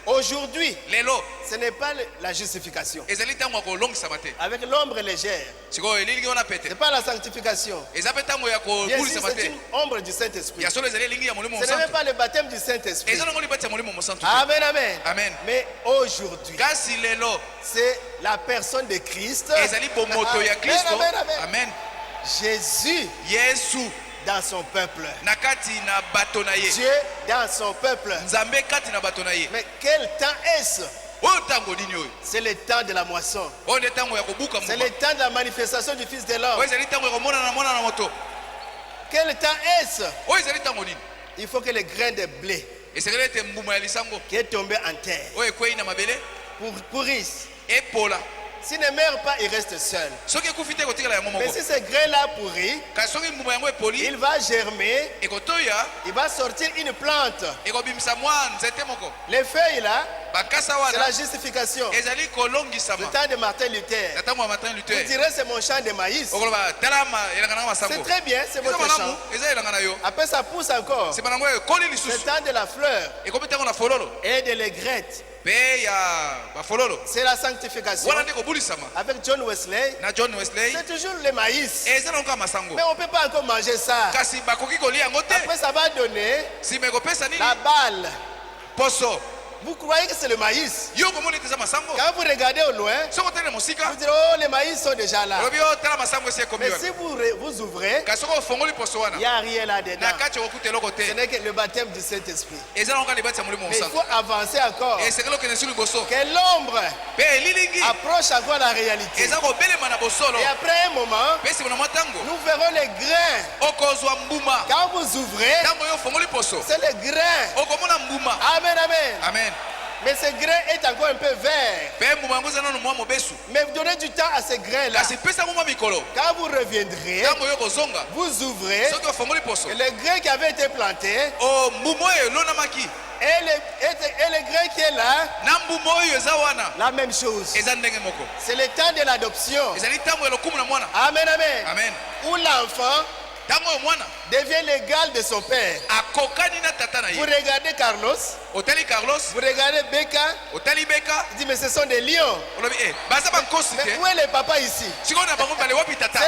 Aujourd'hui, ce n'est pas la justification. Avec l'ombre légère. Ce n'est pas la sanctification. Bien sûr, c'est une ombre du Saint-Esprit. Ce n'est même pas le baptême du Saint-Esprit. Amen, amen. Amen. Mais aujourd'hui, c'est la personne de Christ. Amen, amen. Amen. Jésus dans son peuple. Dieu dans son peuple. Mais quel temps est-ce? C'est le temps de la moisson. C'est le temps de la manifestation du Fils de l'homme. Quel temps est-ce? Il faut que le grain de blé qui est tombé en terre pourrisse. S'il ne meurt pas, il reste seul. Mais si ce grain-là pourrit, il va germer, il va sortir une plante. Les feuilles là, c'est la justification. Le temps de Martin Luther. Vous direz c'est mon champ de maïs. C'est très bien, c'est votre champ. Après ça pousse encore. C'est le temps de la fleur et de l'aigrette. C'est la sanctification. Avec John Wesley, c'est toujours le maïs. Mais on ne peut pas encore manger ça. Après ça va donner la balle. Vous croyez que c'est le maïs? Quand vous regardez au loin, vous dites oh les maïs sont déjà là. Mais si vous ouvrez, il n'y a rien là-dedans. Ce n'est que le baptême du Saint-Esprit. Mais il faut avancer encore. Que l'ombre approche encore la réalité. Et après un moment, nous verrons les grains. Quand vous ouvrez, c'est le grain. Amen, amen. Amen. Mais ce grain est encore un peu vert. Mais vous donnez du temps à ce grain-là. Quand vous reviendrez, vous ouvrez. Et le grain qui avait été planté, et le grain qui est là, la même chose. C'est le temps de l'adoption. Amen, amen. Amen. Où l'enfant devient l'égal de son père. Vous regardez Carlos, vous regardez Becca, il dit mais ce sont des lions. Mais où est le papa ici? C'est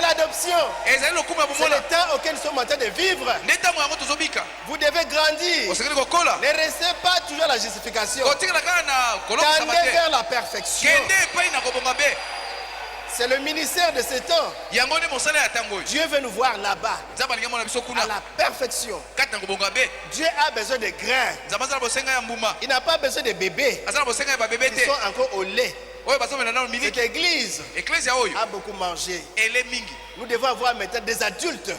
l'adoption. C'est le temps auquel nous sommes en train de vivre. Vous devez grandir. Ne restez pas toujours à la justification. Tendez vers la perfection. C'est le ministère de ce temps. Dieu veut nous voir là-bas, à la perfection. Dieu a besoin de grains. Il n'a pas besoin de bébés qui sont encore au lait. Cette église a beaucoup mangé. Nous devons avoir maintenant des adultes.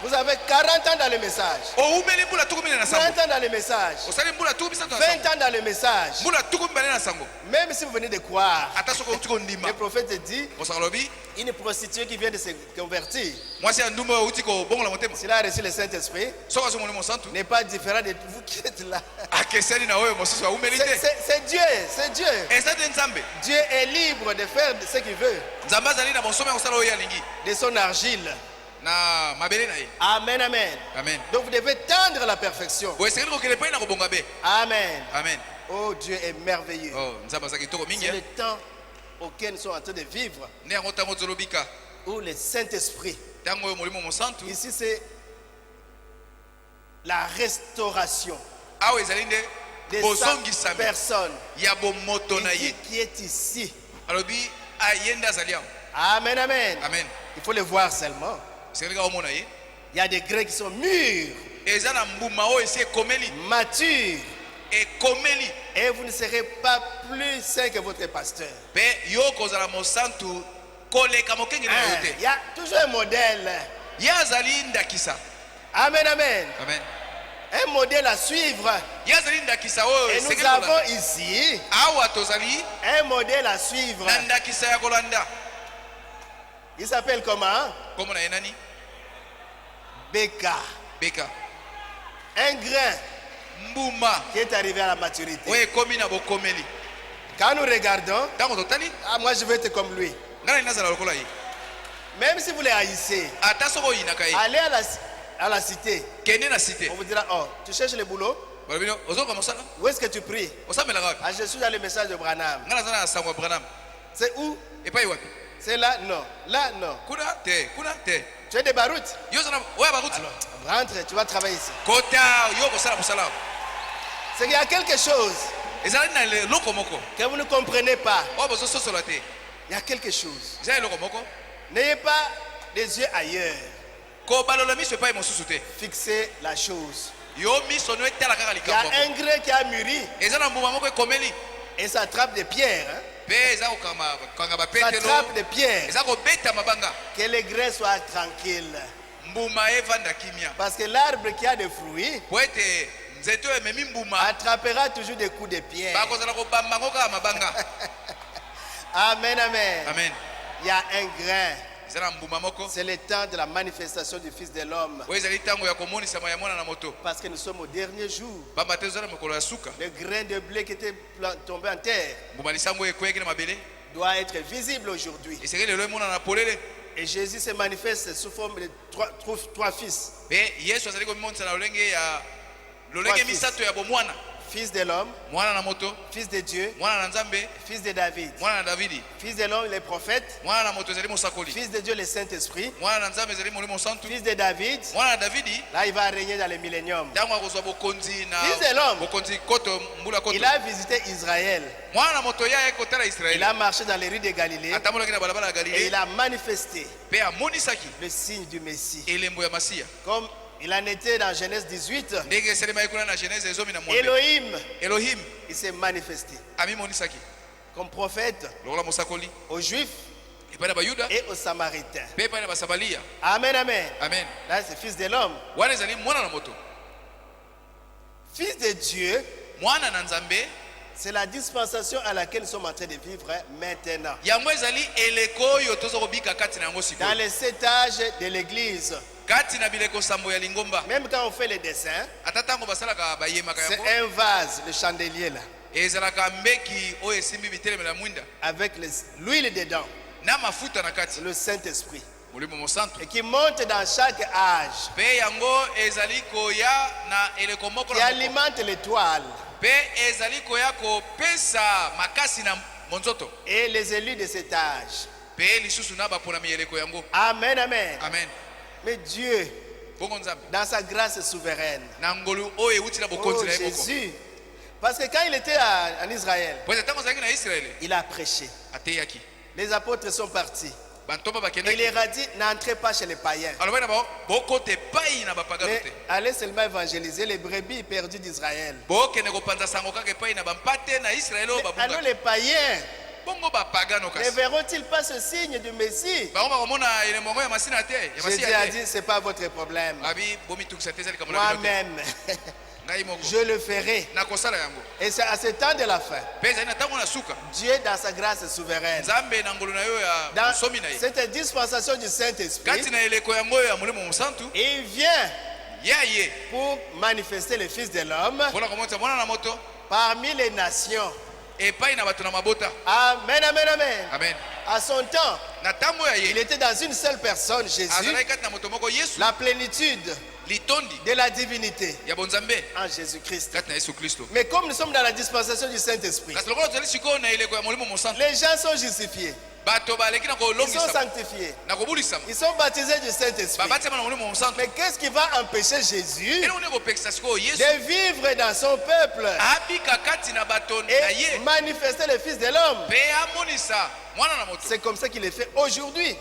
Vous avez 40 ans dans le message, 20 ans dans le message, 20 ans dans le message. Même si vous venez de croire, le prophète dit une prostituée qui vient de se convertir, s'il a reçu le Saint-Esprit, n'est pas différent de vous qui êtes là. C'est Dieu, c'est Dieu. Dieu est libre de faire ce qu'il veut de son argile. Amen, amen. Amen. Donc vous devez tendre à la perfection. Amen. Amen. Oh, Dieu est merveilleux. C'est le temps auquel nous sommes en train de vivre, où le Saint-Esprit, ici c'est la restauration des 100 personnes qui est ici. Amen, amen. Amen. Il faut le voir seulement. Il y a des grains qui sont mûrs, matures, et vous ne serez pas plus saint que votre pasteur. Il y a toujours un modèle. Amen, amen. Amen. Un modèle à suivre. Et nous avons ici un modèle à suivre. Il s'appelle comment? Becca. Un grain qui est arrivé à la maturité. Quand nous regardons, moi je veux être comme lui. Même si vous les haïssez, allez à la cité. On vous dira, oh, tu cherches le boulot? Où est-ce que tu pries? Ah, je suis dans le message de Branham. C'est où? C'est là? Non. Là? Non. Tu es des baroutes? Alors, rentre, tu vas travailler ici. C'est qu'il y a quelque chose que vous ne comprenez pas. Il y a quelque chose. N'ayez pas les yeux ailleurs. Fixez la chose. Il y a un grain qui a mûri et ça attrape des pierres. Ça attrape des pierres. Que les grains soient tranquilles. Parce que l'arbre qui a des fruits attrapera toujours des coups de pierre. Amen, amen. Amen. Il y a un grain. C'est le temps de la manifestation du Fils de l'homme. Parce que nous sommes au dernier jour. Le grain de blé qui était tombé en terre doit être visible aujourd'hui. Et Jésus se manifeste sous forme de trois fils. Fils de l'homme, fils de Dieu, fils de David. Fils de l'homme, les prophètes. Fils de Dieu, le Saint-Esprit. Fils de David. Là, il va régner dans le millénium. Fils de l'homme, il a visité Israël. Il a marché dans les rues de Galilée. Et il a manifesté le signe du Messie. Comme il en était dans Genèse 18. Elohim, il s'est manifesté comme prophète aux Juifs et aux Samaritains. Amen, amen. Là, c'est fils de l'homme. Fils de Dieu, c'est la dispensation à laquelle nous sommes en train de vivre maintenant. Dans les 7 âges de l'église. Même quand on fait les dessins, c'est un vase, le chandelier là, avec l'huile dedans, le Saint-Esprit, et qui monte dans chaque âge, qui alimente l'étoile et les élus de cet âge. Amen, amen. Amen. Mais Dieu, dans sa grâce souveraine, Jésus, parce que quand il était en Israël, il a prêché. Les apôtres sont partis. Et il leur a dit, n'entrez pas chez les païens. Mais allez seulement évangéliser les brebis perdues d'Israël. Alors les païens ne verront-ils pas ce signe du Messie? Jésus a dit, ce n'est pas votre problème. Moi-même, je le ferai. Et c'est à ce temps de la fin. Dieu, dans sa grâce souveraine, dans cette dispensation du Saint-Esprit, il vient pour manifester le Fils de l'homme parmi les nations. Amen, amen, amen. Amen. À son temps, il était dans une seule personne, Jésus, la plénitude de la divinité en Jésus-Christ. Mais comme nous sommes dans la dispensation du Saint-Esprit, les gens sont justifiés. Ils sont sanctifiés. Ils sont baptisés du Saint-Esprit. Mais qu'est-ce qui va empêcher Jésus de vivre dans son peuple et manifester le Fils de l'homme? C'est comme ça qu'il est fait aujourd'hui.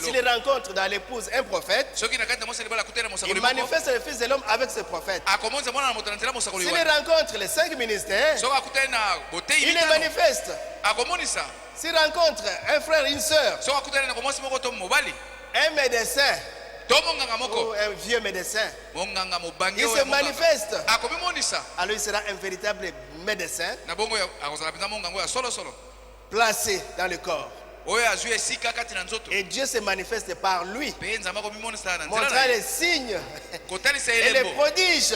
S'il rencontre dans l'épouse un prophète, il manifeste le Fils de l'homme avec ce prophète. S'il rencontre les 5 ministères, il les manifeste. S'il rencontre un frère, une soeur, un médecin ou un vieux médecin, il se manifeste. Alors il sera un véritable médecin placé dans le corps. Et Dieu se manifeste par lui, montrant les signes et les prodiges.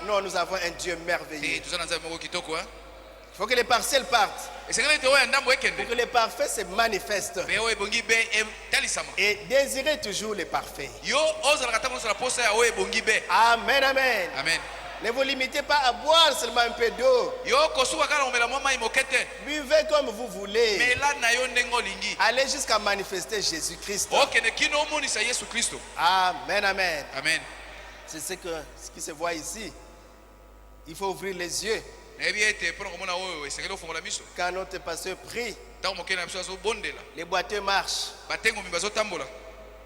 Non, nous avons un Dieu merveilleux. Il faut que les partiels partent. Pour que les parfaits se manifestent. Et désirez toujours les parfaits. Amen, amen. Amen. Ne vous limitez pas à boire seulement un peu d'eau. Buvez comme vous voulez. Allez jusqu'à manifester Jésus-Christ. Amen, amen. Amen. C'est ce qui se voit ici. Il faut ouvrir les yeux. Quand notre pasteur prie, les boiteux marchent.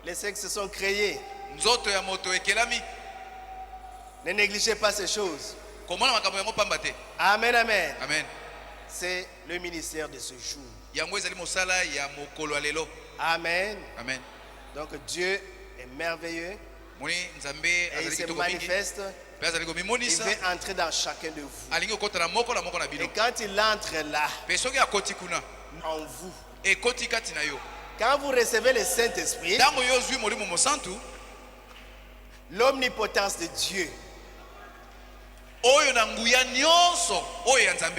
Les sexes sont créés. Ne négligez pas ces choses. Amen, amen. Amen. C'est le ministère de ce jour. Amen. Amen. Donc Dieu est merveilleux. Et il se manifeste. Il veut entrer dans chacun de vous. Et quand il entre là, en vous, quand vous recevez le Saint-Esprit, l'omnipotence de Dieu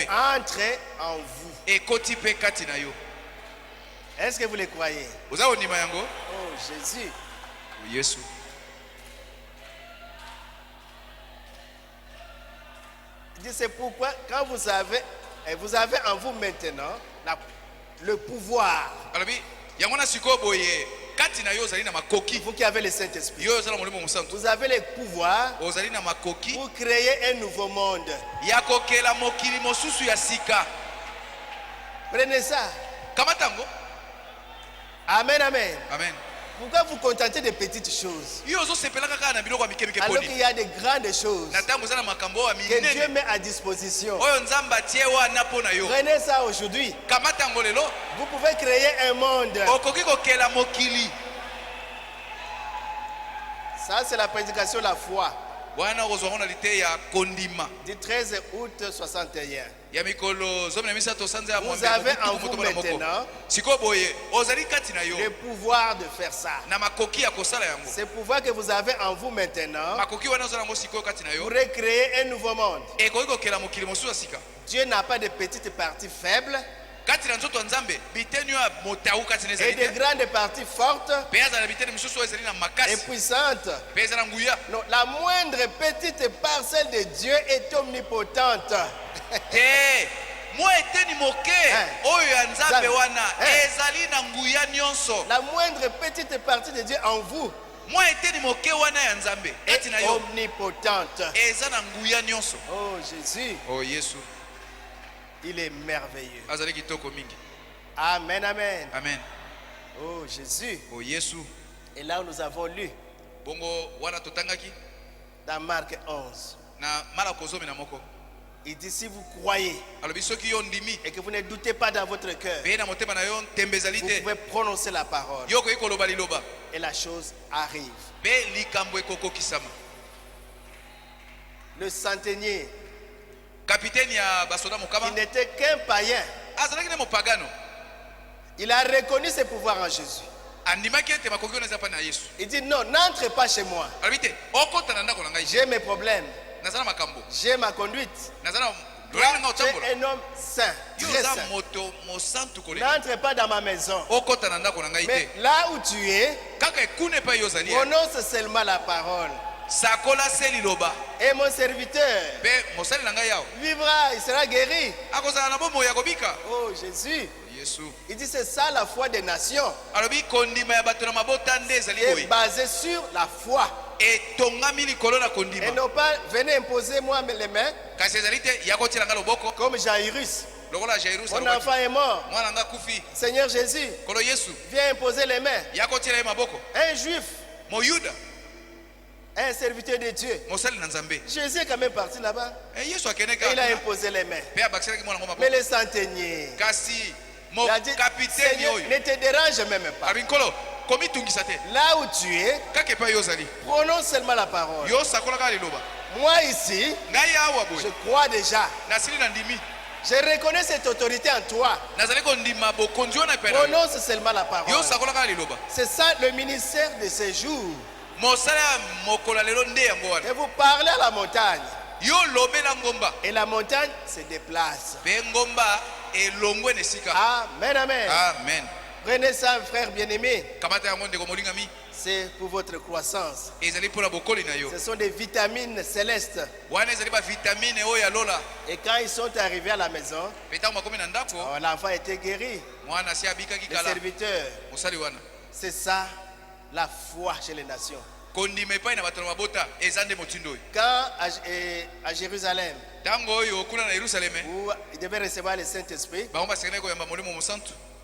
entre en vous. Est-ce que vous le croyez? Oh Jésus. C'est pourquoi quand vous avez en vous maintenant le pouvoir. Vous qui avez le Saint-Esprit, vous avez le pouvoir pour créer un nouveau monde. Prenez ça. Amen, amen. Amen. Pourquoi vous contentez de petites choses alors qu'il y a de grandes choses que Dieu met à disposition? Prenez ça aujourd'hui. Vous pouvez créer un monde. Ça, c'est la prédication de la foi. Du 13 août 61. Vous avez en vous maintenant le pouvoir de faire ça. Ce pouvoir que vous avez en vous maintenant pour recréer un nouveau monde. Dieu n'a pas de petites parties faibles et de grandes parties fortes et puissantes. Non, la moindre petite parcelle de Dieu est omnipotente. La moindre petite partie de Dieu en vous est omnipotente. Oh Jésus. Oh Jésus. Il est merveilleux. Amen, amen. Amen. Oh Jésus. Oh Jésus. Et là où nous avons lu dans Marc 11, il dit si vous croyez et que vous ne doutez pas dans votre cœur, vous pouvez prononcer la parole et la chose arrive. Le centenier, il n'était qu'un païen. Il a reconnu ses pouvoirs en Jésus. Il dit non, n'entre pas chez moi. J'ai mes problèmes. J'ai ma conduite. Tu es un homme saint, très saint. N'entre pas dans ma maison. Mais là où tu es, prononce seulement la parole. Et mon serviteur vivra, il sera guéri. Oh Jésus. Il dit c'est ça la foi des nations. Qui est basée sur la foi. Et non pas venez imposer moi les mains. Comme Jairus. Mon enfant est mort. Seigneur Jésus, viens imposer les mains. Un juif, un serviteur de Dieu. Jésus est quand même parti là-bas. Et il a imposé les mains. Mais le centenier, il a dit, Seigneur, ne te dérange même pas. Là où tu es, prononce seulement la parole. Moi ici, je crois déjà. Je reconnais cette autorité en toi. Prononce seulement la parole. C'est ça le ministère de ce jour. Et vous parlez à la montagne. Et la montagne se déplace. Amen, amen. Amen. Prenez ça, frère bien-aimé. C'est pour votre croissance. Ce sont des vitamines célestes. Et quand ils sont arrivés à la maison, l'enfant était guéri. Le serviteur. C'est ça la foi chez les nations. Quand à Jérusalem, où il devait recevoir le Saint-Esprit,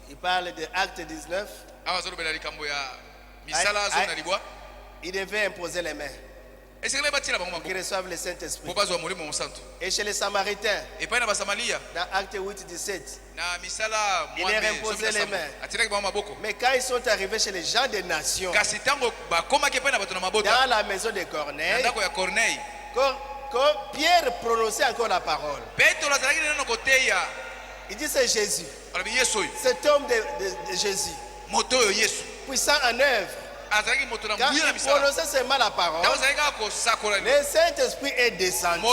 il parle de Acte 19. Il devait imposer les mains pour qu'ils reçoivent le Saint-Esprit. Et chez les Samaritains, dans Acte 8, 17, il leur imposait les mains. Mais quand ils sont arrivés chez les gens des nations, dans la maison de Corneille, quand Pierre prononçait encore la parole, il dit c'est Jésus, cet homme de Jésus, puissant en œuvre. Quand il prononçait seulement la parole, le Saint-Esprit est descendu.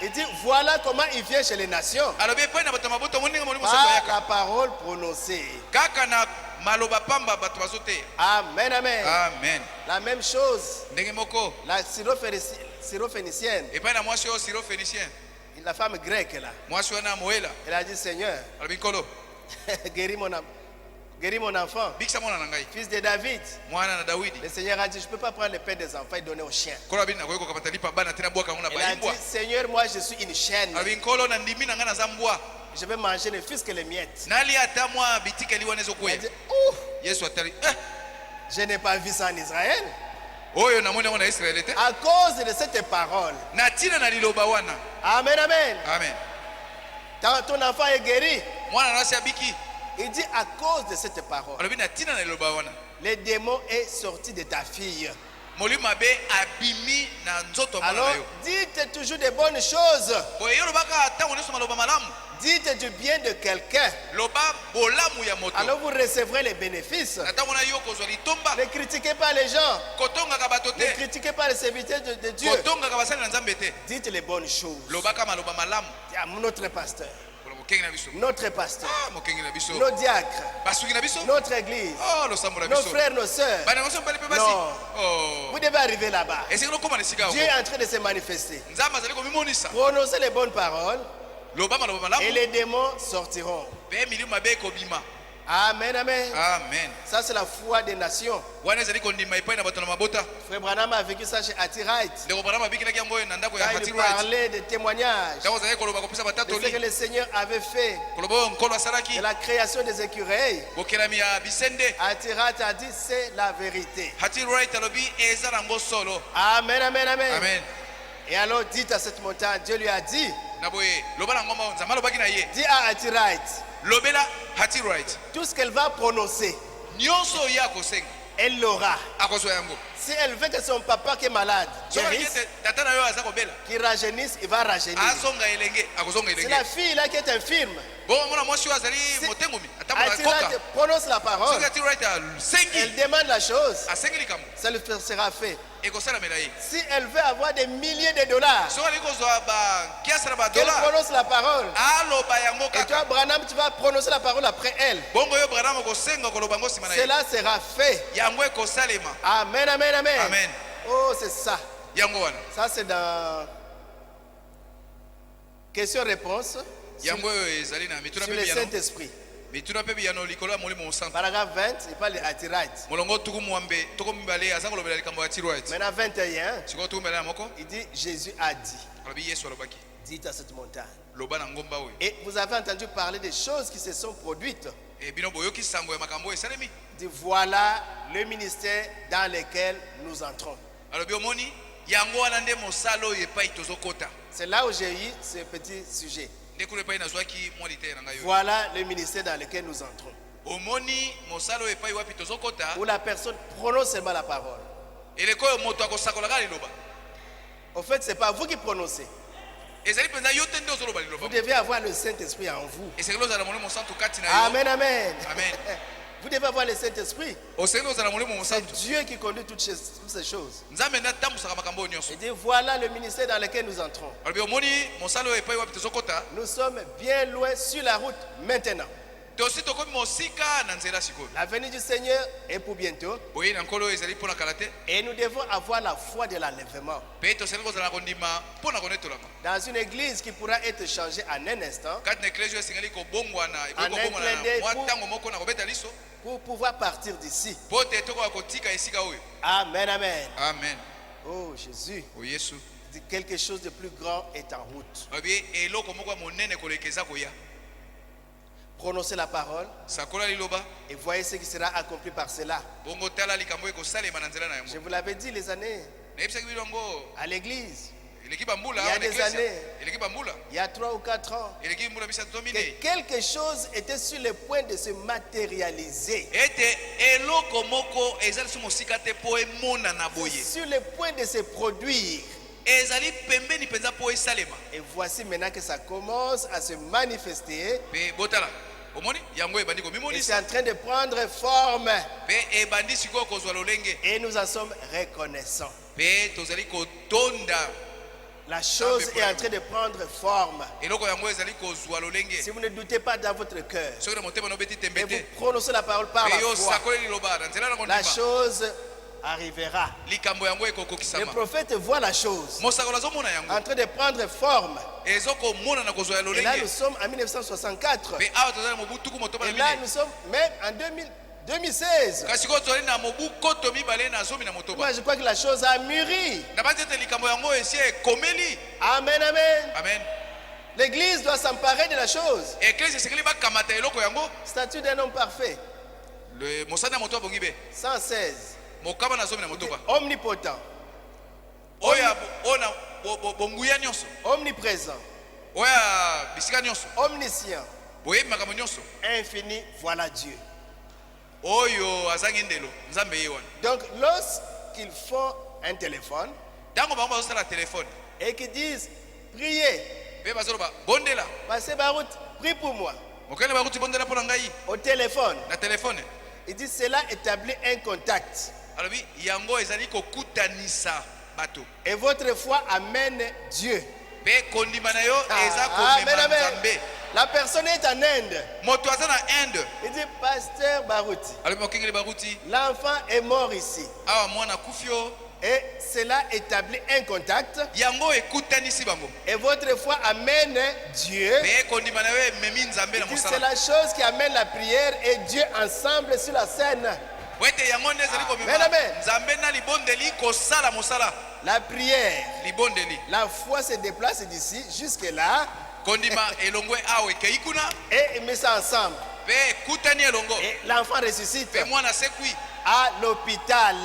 Il dit voilà comment il vient chez les nations. Par la parole prononcée. Amen, amen. Amen. La même chose. La syrophénicienne. La femme grecque là. Elle a dit Seigneur, guéris mon enfant, fils de David. Le Seigneur a dit je ne peux pas prendre le pain des enfants et donner aux chiens. Elle a dit Seigneur, moi je suis une chienne. Je vais manger ne fût-ce que les miettes. Elle dit, je n'ai pas vu ça en Israël. À cause de cette parole. Amen, amen. Ton enfant est guéri. Il dit à cause de cette parole, le démon est sorti de ta fille. Alors dites toujours des bonnes choses. Dites du bien de quelqu'un. Alors vous recevrez les bénéfices. Ne critiquez pas les gens. Ne critiquez pas les serviteurs de Dieu. Dites les bonnes choses. Notre pasteur, notre pasteur, nos diacres, notre église, nos frères, nos sœurs. Non. Vous devez arriver là-bas. Dieu est en train de se manifester. Prononcez les bonnes paroles et les démons sortiront. Amen, amen. Amen. Ça c'est la foi des nations. Frère Branham a vécu ça chez Atirite. Quand il parlait des témoignages de ce que le Seigneur avait fait, de la création des écureuils, Atirite a dit c'est la vérité. Amen, amen, amen. Amen. Et alors dites à cette montagne, Dieu lui a dit, dis à Atirite, tout ce qu'elle va prononcer, elle l'aura. Si elle veut que son papa qui est malade guérisse, qu'il rajeunisse, il va rajeunir. C'est la fille là qui est infirme. Atirite prononce la parole, elle demande la chose, ça lui sera fait. Si elle veut avoir des milliers de dollars, qu'elle prononce la parole. Et toi, Branham, tu vas prononcer la parole après elle. Cela sera fait. Amen, amen, amen. Amen. Oh, c'est ça. Ça, c'est dans question-réponse sur le Saint-Esprit. Paragraphe 20, il parle d'Atirite. Maintenant 21, il dit Jésus a dit, dites à cette montagne. Et vous avez entendu parler des choses qui se sont produites. Il dit voilà le ministère dans lequel nous entrons. C'est là où j'ai eu ce petit sujet. Voilà le ministère dans lequel nous entrons. Où la personne prononce seulement la parole. Au fait, ce n'est pas vous qui prononcez. Vous devez avoir le Saint-Esprit en vous. Amen, amen. Vous devez avoir le Saint-Esprit. C'est Dieu qui conduit toutes ces choses. Il dit voilà le ministère dans lequel nous entrons. Nous sommes bien loin sur la route maintenant. La venue du Seigneur est pour bientôt. Et nous devons avoir la foi de l'enlèvement. Dans une église qui pourra être changée en un instant, pour pouvoir partir d'ici. Amen, amen. Amen. Oh Jésus. Quelque chose de plus grand est en route. Prononcez la parole et voyez ce qui sera accompli par cela. Je vous l'avais dit les années à l'église. Il y a des années, il y a 3 ou 4 ans, que quelque chose était sur le point de se matérialiser. Sur le point de se produire. Et voici maintenant que ça commence à se manifester. Et c'est en train de prendre forme. Et nous en sommes reconnaissants. La chose est en train de prendre forme. Si vous ne doutez pas dans votre cœur, et vous prononcez la parole par la foi, la chose arrivera. Le prophète voit la chose en train de prendre forme. Et là nous sommes en 1964. Et là nous sommes même en 2016. Moi je crois que la chose a mûri. Amen, amen. Amen. L'église doit s'emparer de la chose. Statut d'un homme parfait. 116. Omnipotent. Omniprésent. Omniscient. Infini, voilà Dieu. Donc lorsqu'ils font un téléphone et qu'ils disent priez, passez ma route, prie pour moi. Au téléphone, ils disent cela établit un contact. Et votre foi amène Dieu. Amen, amen. La personne est en Inde. Il dit pasteur Barouti, l'enfant est mort ici. Et cela établit un contact. Et votre foi amène Dieu. C'est la chose qui amène la prière et Dieu ensemble sur la scène. Amen, amen. La prière, la foi se déplace d'ici jusque là. Et il met ça ensemble. Et l'enfant ressuscite à l'hôpital.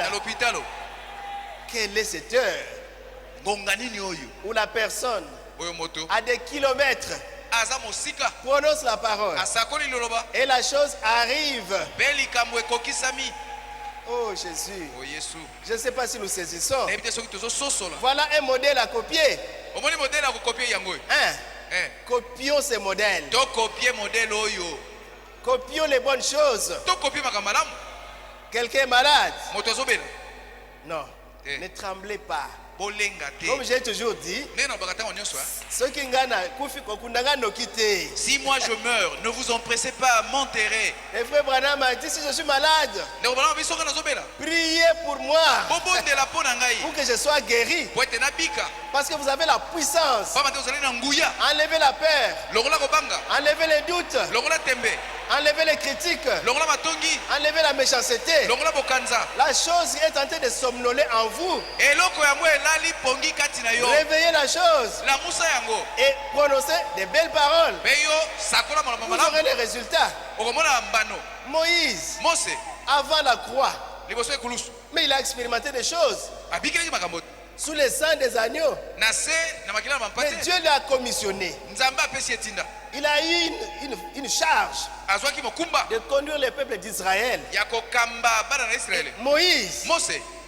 Quelle est cette heure où la personne à des kilomètres prononce la parole et la chose arrive. Oh Jésus. Je ne sais pas si nous saisissons. Voilà un modèle à copier. Copions ces modèles. Copions les bonnes choses. Quelqu'un est malade? Non. Ne tremblez pas. Comme j'ai toujours dit, si moi je meurs, ne vous empressez pas à m'enterrer. Et frère Branham a dit si je suis malade, priez pour moi pour que je sois guéri. Parce que vous avez la puissance. Enlevez la peur. Enlevez les doutes. Enlevez les critiques. Enlevez la méchanceté. La chose est en train de somnoler en vous. Réveillez la chose. Et prononcez des belles paroles. Vous aurez les résultats. Moïse, avant la croix, mais il a expérimenté des choses. Sous les sang des agneaux. Mais Dieu l'a commissionné. Il a eu une charge de conduire le peuple d'Israël. Moïse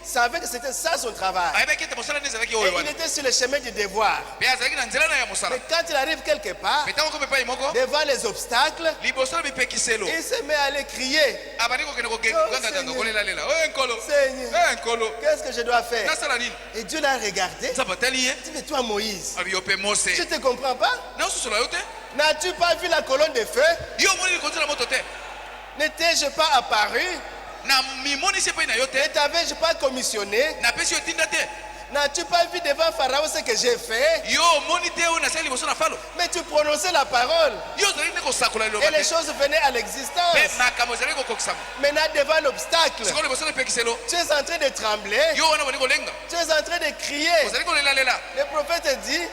savait que c'était ça son travail. Et il était sur le chemin du devoir. Mais quand il arrive quelque part, devant les obstacles, il se met à aller crier. Seigneur, qu'est-ce que je dois faire? Et Dieu l'a regardé. Il dit, mais toi Moïse, je ne te comprends pas. N'as-tu pas vu la colonne de feu? N'étais-je pas apparu? Ne t'avais-je pas commissionné? N'as-tu pas vu devant Pharaon ce que j'ai fait? Mais tu prononçais la parole et les choses venaient à l'existence. Maintenant devant l'obstacle, tu es en train de trembler, tu es en train de crier. Le prophète dit,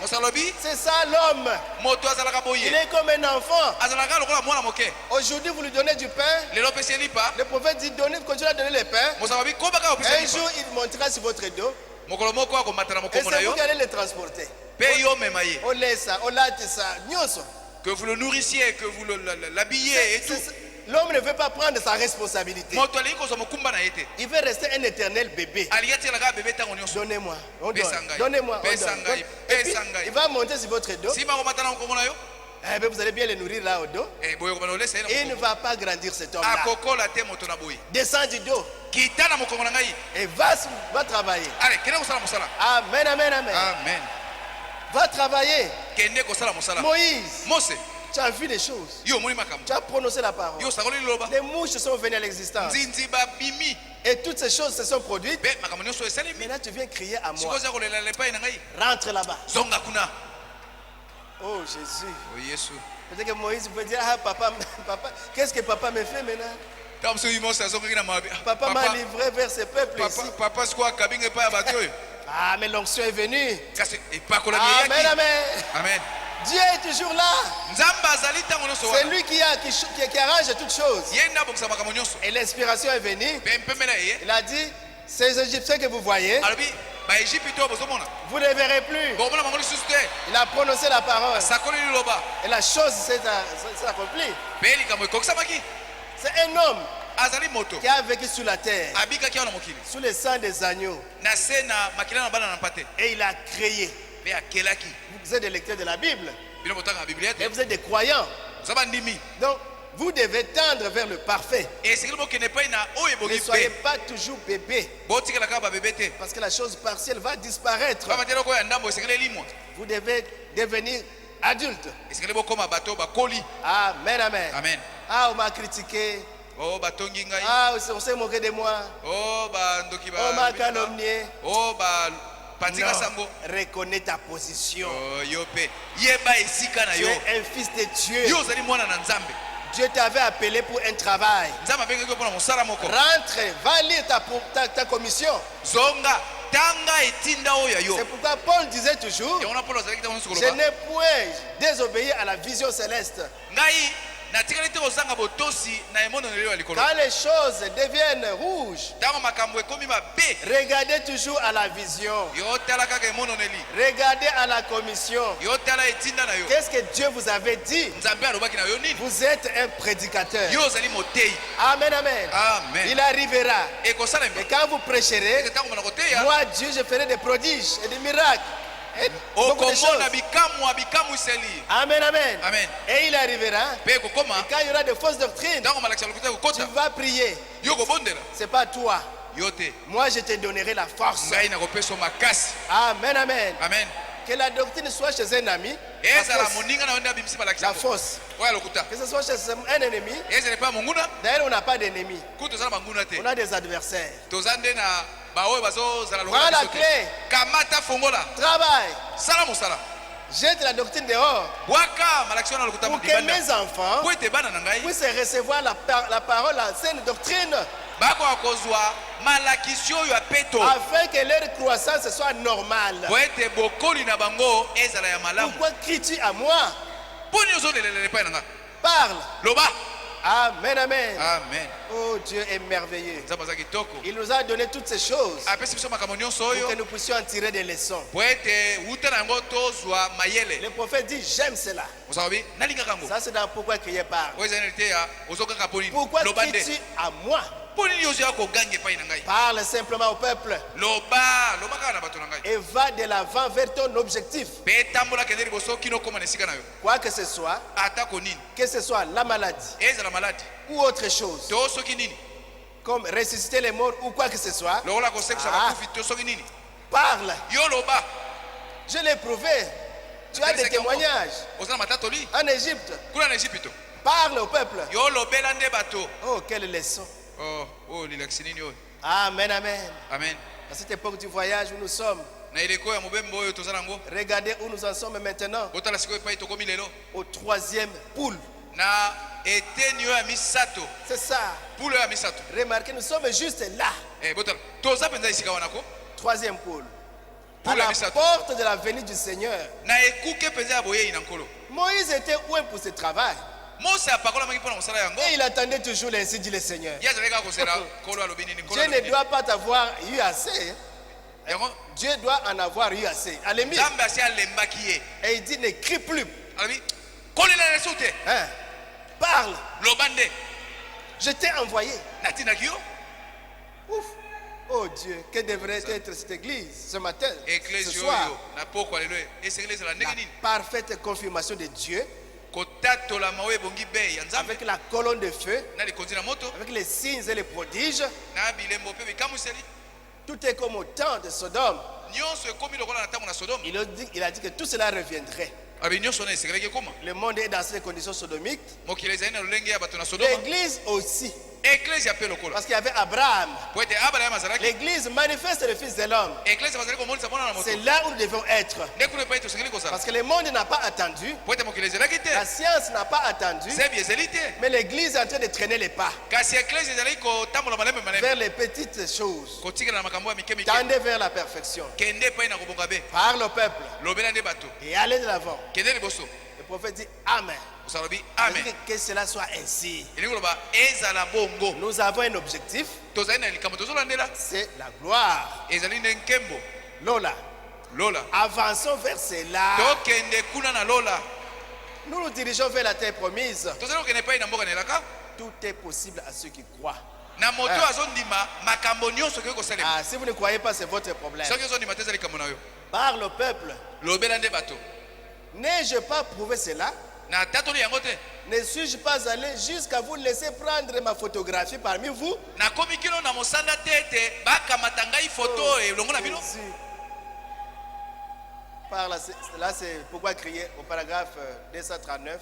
c'est ça l'homme. Il est comme un enfant. Aujourd'hui vous lui donnez du pain. Le prophète dit, continuez à donner le pain. Un jour il montera sur votre dos. Et c'est vous qui allez le transporter. On laisse ça, on laisse ça. Que vous le nourrissiez, que vous l'habillez et tout. L'homme ne veut pas prendre sa responsabilité. Il veut rester un éternel bébé. Donnez-moi. Donnez-moi. Et puis, il va monter sur votre dos. Vous allez bien le nourrir là au dos. Et il ne va pas grandir cet homme-là. Descends du dos. Et va travailler. Amen, amen, amen. Va travailler. Moïse, tu as vu les choses. Tu as prononcé la parole. Les mouches sont venues à l'existence. Et toutes ces choses se sont produites. Maintenant tu viens crier à moi. Rentre là-bas. Oh Jésus. Peut-être que Moïse peut dire, ah papa, qu'est-ce que papa me fait maintenant? Papa m'a livré vers ce peuple ici. Ah mais l'onction est venue. Amen, amen. Dieu est toujours là. C'est lui qui arrange toutes choses. Et l'inspiration est venue. Il a dit, ces Égyptiens que vous voyez, vous ne les verrez plus. Il a prononcé la parole. Et la chose s'est accomplie. C'est un homme qui a vécu sur la terre, sous le sang des agneaux. Et il a créé. Vous êtes des lecteurs de la Bible. Et vous êtes des croyants. Donc, vous devez tendre vers le parfait. Ne soyez pas toujours bébé. Parce que la chose partielle va disparaître. Vous devez devenir adulte. Amen, amen. Ah, on m'a critiqué. Ah, on s'est moqué de moi. On m'a calomnié. Non, reconnais ta position. Tu es un fils de Dieu. Dieu t'avait appelé pour un travail. Rentre, va lire ta commission. C'est pourquoi Paul disait toujours, je n'ai point désobéi à la vision céleste. Quand les choses deviennent rouges, regardez toujours à la vision. Regardez à la commission. Qu'est-ce que Dieu vous avait dit? Vous êtes un prédicateur. Amen, amen. Il arrivera. Et quand vous prêcherez, moi Dieu, je ferai des prodiges et des miracles. Amen, amen. Et il arrivera. Et quand il y aura de fausses doctrines, tu vas prier. C'est pas toi. Moi je te donnerai la force. Amen, amen. Que la doctrine soit chez un ami, la fausse. Que ce soit chez un ennemi. D'ailleurs on n'a pas d'ennemis. On a des adversaires. Prends la clé. Travaille. Jette la doctrine dehors. Pour que mes enfants puissent recevoir la parole, la saine doctrine. Afin que leur croissance soit normale. Pourquoi cries-tu à moi? Parle. Amen, amen. Oh, Dieu est merveilleux. Il nous a donné toutes ces choses pour que nous puissions en tirer des leçons. Le prophète dit, j'aime cela. Ça c'est dans pourquoi crier parle. Pourquoi cries-tu à moi? Parle simplement au peuple. Et va de l'avant vers ton objectif. Quoi que ce soit la maladie ou autre chose, comme ressusciter les morts ou quoi que ce soit, parle. Je l'ai prouvé. Tu as des témoignages en Égypte. Parle au peuple. Oh, quelle leçon. Amen, amen. Amen. À cette époque du voyage où nous sommes, regardez où nous en sommes maintenant. Au 3e poule. C'est ça. Remarquez, nous sommes juste là. 3e poule. À la porte de la venue du Seigneur. Moïse était loin pour ce travail. Et il attendait toujours ainsi dit le Seigneur. Dieu ne doit pas t'avoir eu assez. Dieu doit en avoir eu assez. Et il dit ne crie plus. Hein? Parle. Je t'ai envoyé. Ouf. Oh Dieu, que devrait être cette église ce matin, ce soir? La parfaite confirmation de Dieu, avec la colonne de feu, avec les signes et les prodiges. Tout est comme au temps de Sodome. Il a dit que tout cela reviendrait. Le monde est dans ces conditions sodomiques. L'église aussi. Parce qu'il y avait Abraham. L'église manifeste le Fils de l'homme. C'est là où nous devons être. Parce que le monde n'a pas attendu. La science n'a pas attendu. Mais l'église est en train de traîner les pas vers les petites choses. Tendez vers la perfection. Parle au peuple. Et allez de l'avant. Le prophète dit Amen. Que cela soit ainsi. Nous avons un objectif. C'est la gloire. Lola. Avançons vers cela. Nous nous dirigeons vers la terre promise. Tout est possible à ceux qui croient. Si vous ne croyez pas, c'est votre problème. Parle au peuple. N'ai-je pas prouvé cela? Ne suis-je pas allé jusqu'à vous laisser prendre ma photographie parmi vous? Là, c'est pourquoi crier au paragraphe 239.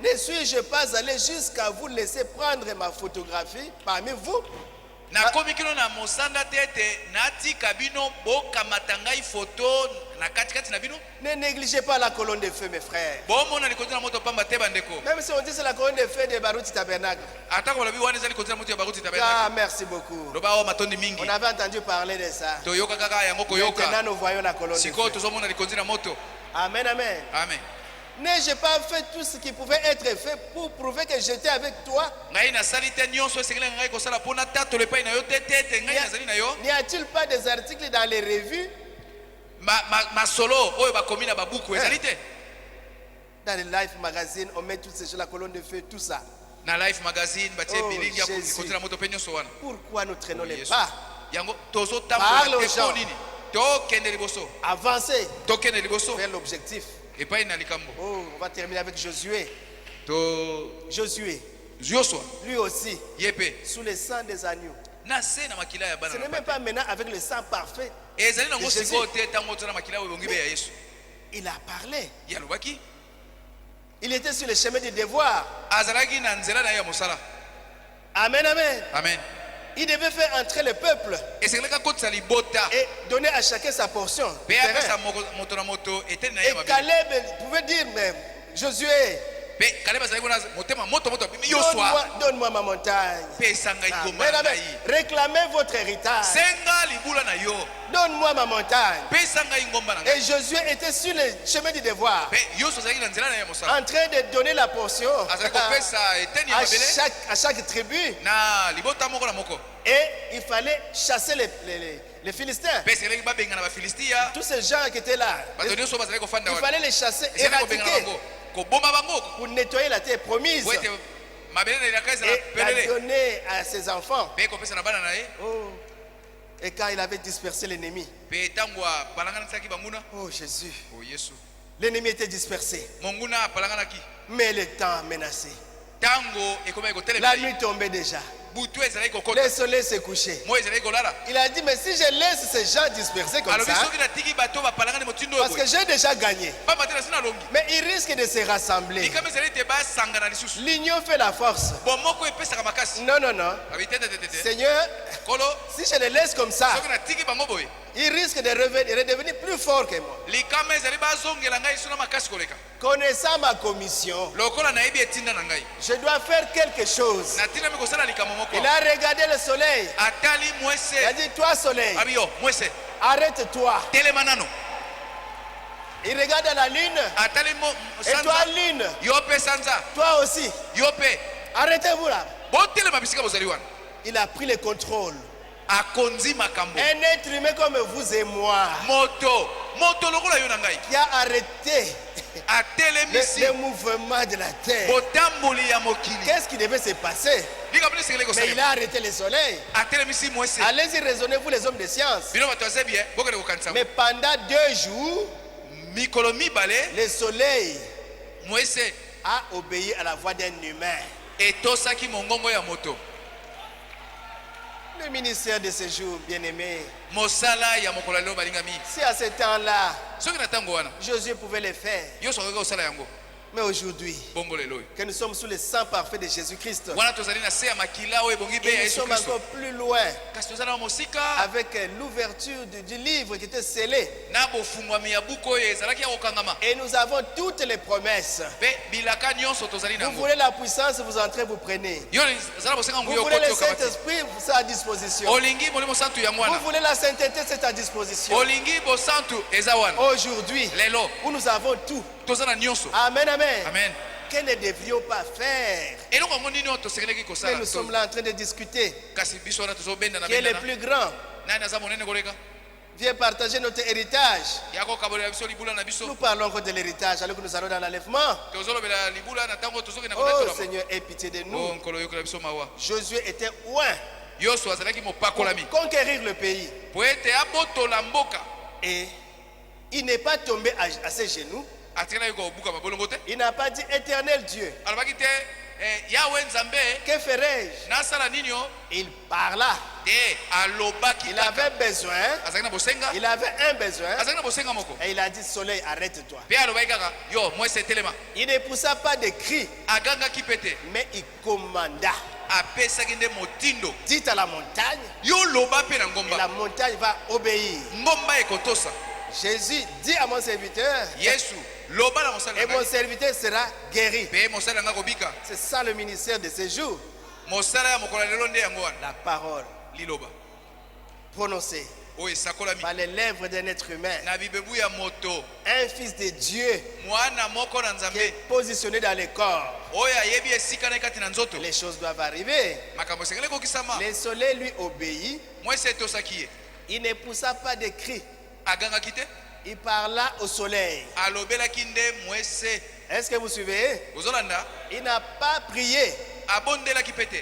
Ne suis-je pas allé jusqu'à vous laisser prendre ma photographie parmi vous? Ne négligez pas la colonne de feu, mes frères. Même si on dit que c'est la colonne de feu de Baruti Tabernacle. Ah, merci beaucoup. On avait entendu parler de ça. Maintenant, nous voyons la colonne de feu. Amen, amen. Amen. N'ai-je pas fait tout ce qui pouvait être fait pour prouver que j'étais avec toi? N'y a-t-il pas des articles dans les revues? Dans le Life Magazine, on met toutes ces choses, la colonne de feu, tout ça. Pourquoi nous traînons les pas? Parle aux gens. Avancez vers l'objectif. Oh, on va terminer avec Josué. Josué, lui aussi, sous le sang des agneaux. Ce n'est même pas maintenant avec le sang parfait de Jésus. Il a parlé. Il était sur le chemin du devoir. Amen, amen. Amen. Il devait faire entrer le peuple et donner à chacun sa portion. Et Caleb pouvait dire, mais Josué, donne-moi ma montagne. Amen, amen. Réclamez votre héritage. Donne-moi ma montagne. Et Josué était sur le chemin du devoir, en train de donner la portion à chaque tribu. Et il fallait chasser les Philistins. Tous ces gens qui étaient là, il fallait les chasser, éradiquer. pour nettoyer la terre promise et la donner à ses enfants. Oh. Et quand il avait dispersé l'ennemi, oh Jésus, l'ennemi était dispersé, mais le temps menacé. La nuit tombait déjà. Le soleil s'est couché. Il a dit, mais si je laisse ces gens disperser comme ça, parce que j'ai déjà gagné, mais ils risquent de se rassembler. L'union fait la force. Non, non, non. Seigneur, si je les laisse comme ça, ils risquent de redevenir plus forts que moi. Connaissant ma commission, je dois faire quelque chose. Il a regardé le soleil. Il a dit, toi soleil, arrête-toi. Il regarde la lune. Et toi lune, toi aussi, arrêtez-vous là. Il a pris le contrôle. Un être humain comme vous et moi qui a arrêté le mouvement de la terre. Qu'est-ce qui devait se passer? Mais il a arrêté le soleil. Allez-y, raisonnez vous les hommes de science. Mais pendant 2 jours, le soleil a obéi à la voix d'un humain. Le ministère de ce jour, bien-aimé, si à ce temps-là, Josué pouvait le faire, mais aujourd'hui, que nous sommes sous le sang parfait de Jésus-Christ, et nous sommes encore plus loin avec l'ouverture du livre qui était scellé. Et nous avons toutes les promesses. Vous voulez la puissance, vous entrez, vous prenez. Vous voulez le Saint-Esprit, c'est à disposition. Vous voulez la sainteté, c'est à disposition. Aujourd'hui, où nous avons tout. Amen, amen. Amen. Que ne devrions pas faire? Mais nous sommes là en train de discuter. Qui est le plus grand? Viens partager notre héritage. Nous parlons encore de l'héritage alors que nous allons dans l'enlèvement. Oh Seigneur, aie pitié de nous. Josué était loin pour conquérir le pays. Et il n'est pas tombé à ses genoux. Il n'a pas dit éternel Dieu, que ferai-je? Il parla. Il avait besoin. Il avait un besoin. Et il a dit soleil, arrête-toi. Il ne poussa pas de cris, mais il commanda. Dites à la montagne, et la montagne va obéir. Jésus dit à mon serviteur, et mon serviteur sera guéri. C'est ça le ministère de ce jour. La parole prononcée par les lèvres d'un être humain, un fils de Dieu qui est positionné dans le corps. Les choses doivent arriver. Le soleil lui obéit. Il ne poussa pas de cris. Il parla au soleil. Est-ce que vous suivez? Il n'a pas prié.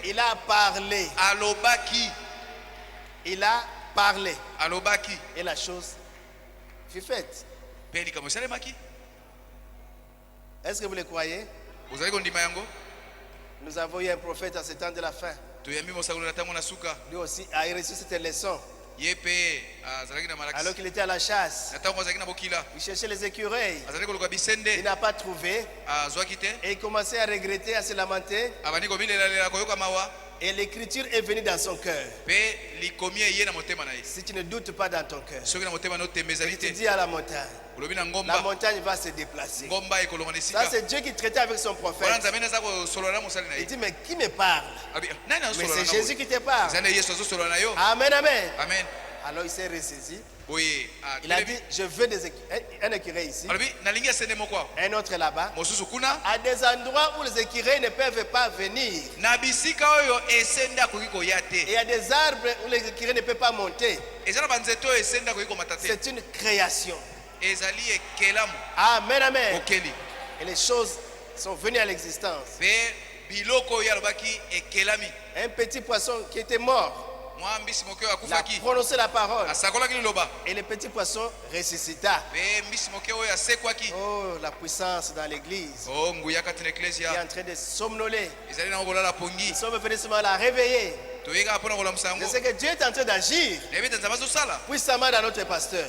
Il a parlé. Il a parlé. Et la chose fut faite. Est-ce que vous le croyez? Nous avons eu un prophète à ce temps de la fin. Lui aussi a reçu cette leçon. Alors qu'il était à la chasse, il cherchait les écureuils. Il n'a pas trouvé. Et il commençait à regretter, à se lamenter. Et l'écriture est venue dans son cœur. Si tu ne doutes pas dans ton cœur, tu dis à la montagne va se déplacer. Ça, c'est Dieu qui traitait avec son prophète. Il dit, mais qui me parle? Mais c'est Jésus qui te parle. Amen, amen. Alors il s'est ressaisi. Il a dit, je veux un écureuil ici, un autre là-bas, à des endroits où les écureuils ne peuvent pas venir. Et il y a des arbres où les écureuils ne peuvent pas monter. C'est une création. Amen, amen. Et les choses sont venues à l'existence. Un petit poisson qui était mort. Il a prononcé la parole. Et le petit poisson ressuscita. Oh, la puissance dans l'église. Qui est en train de somnoler. Nous sommes venus seulement la réveiller. Je sais que Dieu est en train d'agir puissamment dans notre pasteur.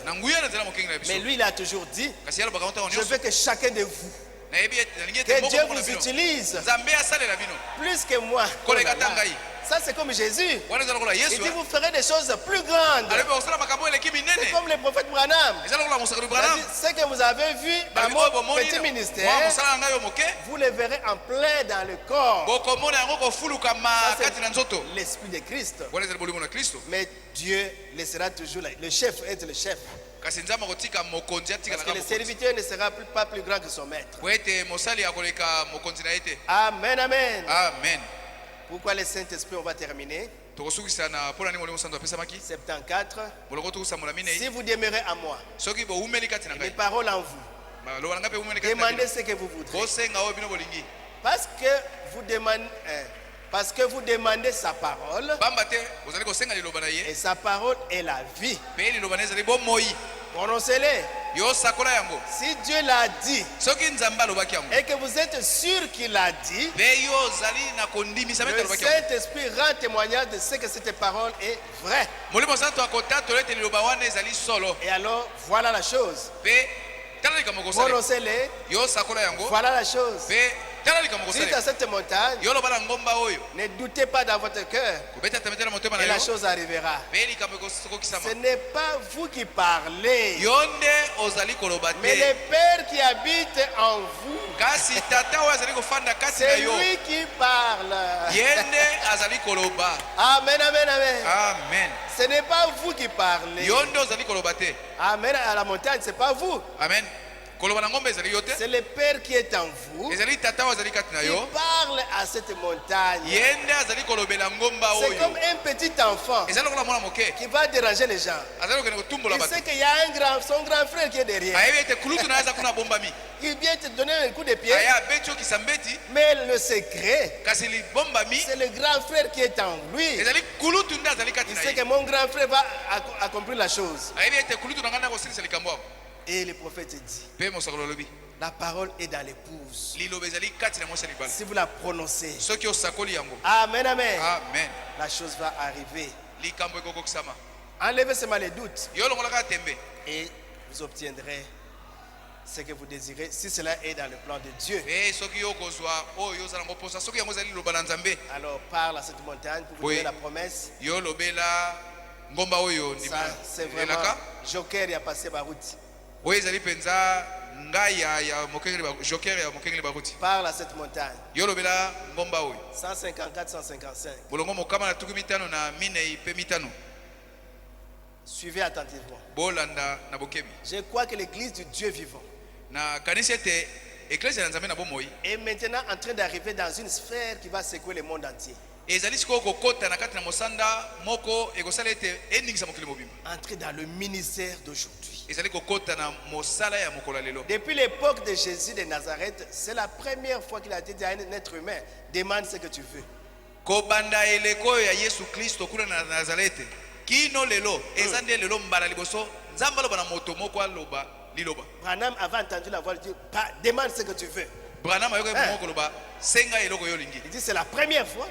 Mais lui, il a toujours dit, je veux que chacun de vous, que Dieu vous utilise plus que moi. Ça, c'est comme Jésus. Il dit, vous ferez des choses plus grandes. C'est comme le prophète Branham. Ce que vous avez vu dans mon petit ministère, vous le verrez en plein dans le corps. L'esprit de Christ. Mais Dieu laissera toujours le chef être le chef. Parce que le serviteur ne sera pas plus grand que son maître. Amen, amen. Amen. Pourquoi le Saint-Esprit, on va terminer. 74. Si vous demeurez à moi, et mes paroles en vous, demandez ce que vous voudrez. Parce que vous demandez sa parole. Et sa parole est la vie. Prononcez-les. Si Dieu l'a dit et que vous êtes sûr qu'il l'a dit, le Saint-Esprit rend témoignage de ce que cette parole est vraie. Et alors, voilà la chose. Prononcez-les. Voilà la chose. Dites à cette montagne, ne doutez pas dans votre cœur et la chose arrivera. Ce n'est pas vous qui parlez, mais le Père qui habite en vous. C'est lui qui parle. Amen, amen, amen. Amen. Ce n'est pas vous qui parlez. Amen, à la montagne, ce n'est pas vous. Amen. C'est le Père qui est en vous, qui parle à cette montagne. C'est comme un petit enfant qui va déranger les gens. Il sait qu'il y a son grand frère qui est derrière. Il vient te donner un coup de pied. Mais le secret, c'est le grand frère qui est en lui. Il sait que mon grand frère va accomplir la chose. Et le prophète dit, la parole est dans l'épouse. Si vous la prononcez, amen, amen, amen, la chose va arriver. Enlevez seulement les doutes et vous obtiendrez ce que vous désirez, si cela est dans le plan de Dieu. Alors parle à cette montagne pour vous donner la promesse. Ça, c'est vraiment Joker, il a passé ma route. Parle à cette montagne. 154, 155. Suivez attentivement. Je crois que l'église du Dieu vivant est maintenant en train d'arriver dans une sphère qui va secouer le monde entier. Entrer dans le ministère d'aujourd'hui. Depuis l'époque de Jésus de Nazareth, c'est la première fois qu'il a dit à un être humain, demande ce que tu veux. Branham avait entendu la voix dire, demande ce que tu veux. Il dit c'est la première fois.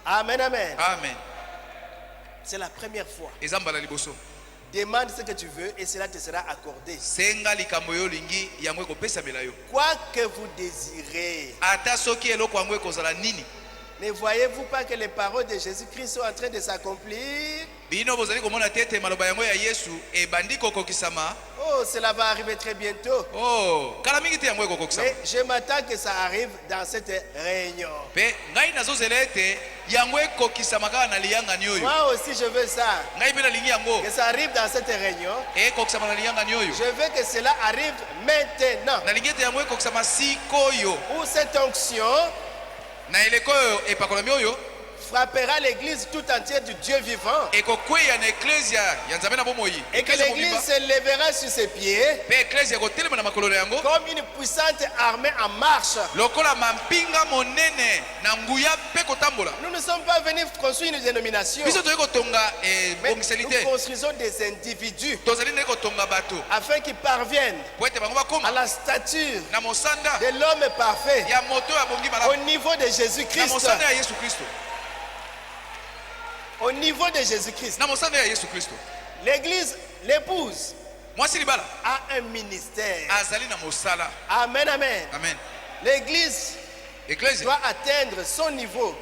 Amen, amen. Amen. C'est la première fois. Demande ce que tu veux et cela te sera accordé. Quoi que vous désirez. Ne voyez-vous pas que les paroles de Jésus-Christ sont en train de s'accomplir? Oh, cela va arriver très bientôt. Mais je m'attends que ça arrive dans cette réunion. Moi aussi je veux ça. Que ça arrive dans cette réunion. Je veux que cela arrive maintenant. Où cette onction frappera l'église tout entière du Dieu vivant. Et que l'église se lèvera sur ses pieds comme une puissante armée en marche. Nous ne sommes pas venus construire une dénomination, mais nous construisons des individus afin qu'ils parviennent à la stature de l'homme parfait au niveau de Jésus-Christ. Au niveau de Jésus-Christ. L'église, l'épouse, a un ministère. Amen, amen. L'église doit atteindre son niveau.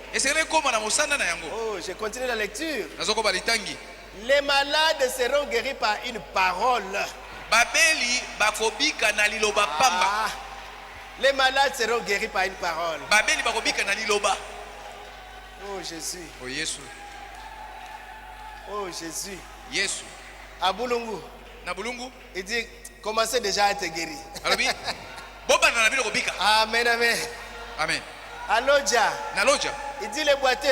Oh, je continue la lecture. Les malades seront guéris par une parole. Les malades seront guéris par une parole. Oh Jésus. Oh Jésus. À Bulungu. Il dit, commencez déjà à être guéri. Amen, amen. Amen. À Lodja. Il dit les boiteux,